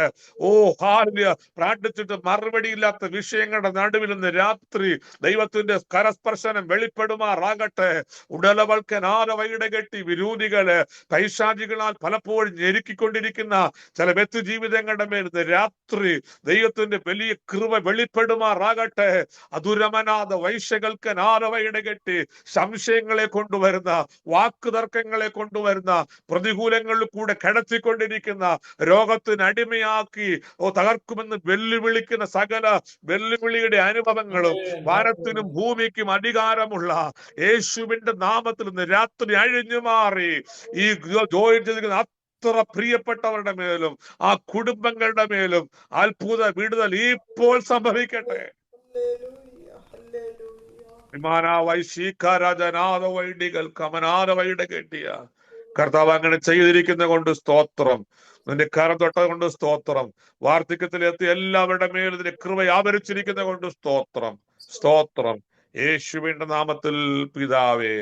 ഹാല്യ പ്രാർത്ഥിച്ചിട്ട് മറുപടിയില്ലാത്ത വിഷയങ്ങളുടെ നടുവിൽ ഇന്ന് രാത്രി ദൈവത്തിന്റെ കരസ്പർശനം വെളിപ്പെടുമാറാകട്ടെ. ഉടലവൽക്കനാരവയുടെ കെട്ടി വിരോധികള് പൈശാചികളാൽ പലപ്പോഴും ഞെരുക്കിക്കൊണ്ടിരിക്കുന്ന ചില വ്യക്തി ജീവിതങ്ങളുടെ മേൽ രാത്രി ദൈവത്തിന്റെ വലിയ കൃപ വെളിപ്പെടുമാറാകട്ടെ. അതുരമനാഥ വൈശ്യകൽക്കനാരവയുടെ കെട്ടി സംശയങ്ങളെ കൊണ്ടുവരുന്ന വാക്കുതർക്കങ്ങളെ കൊണ്ടുവരുന്ന പ്രതികൂലങ്ങളിൽ കൂടെ കടത്തിക്കൊണ്ടിരിക്കുന്ന രോഗത്തിന് അടിമയാക്കി തകർക്കുമെന്ന് വെല്ലുവിളിക്കുന്ന സകല വെല്ലുവിളിയുടെ അനുഭവങ്ങളും വാനത്തിനും ഭൂമിക്കും അധികാരമുള്ള യേശുവിന്റെ നാമത്തിൽ നിന്ന് രാത്രി അഴിഞ്ഞു മാറി ഈ ജോയിൻ ചെയ്തിരിക്കുന്ന അത്ര പ്രിയപ്പെട്ടവരുടെ മേലും ആ കുടുംബങ്ങളുടെ മേലും അത്ഭുത വിടുതൽ ഇപ്പോൾ സംഭവിക്കട്ടെ. കർത്താവ് അങ്ങനെ ചെയ്തിരിക്കുന്ന കൊണ്ട് സ്തോത്രം. നിന്റെ കരം തൊട്ടത് കൊണ്ട് സ്തോത്രം. വാർദ്ധക്യത്തിലെത്തി എല്ലാവരുടെ മേലും ഇതിന്റെ കൃപ വ്യാപരിച്ചിരിക്കുന്ന കൊണ്ട് സ്തോത്രം. സ്തോത്രം യേശുവിന്റെ നാമത്തിൽ പിതാവേ.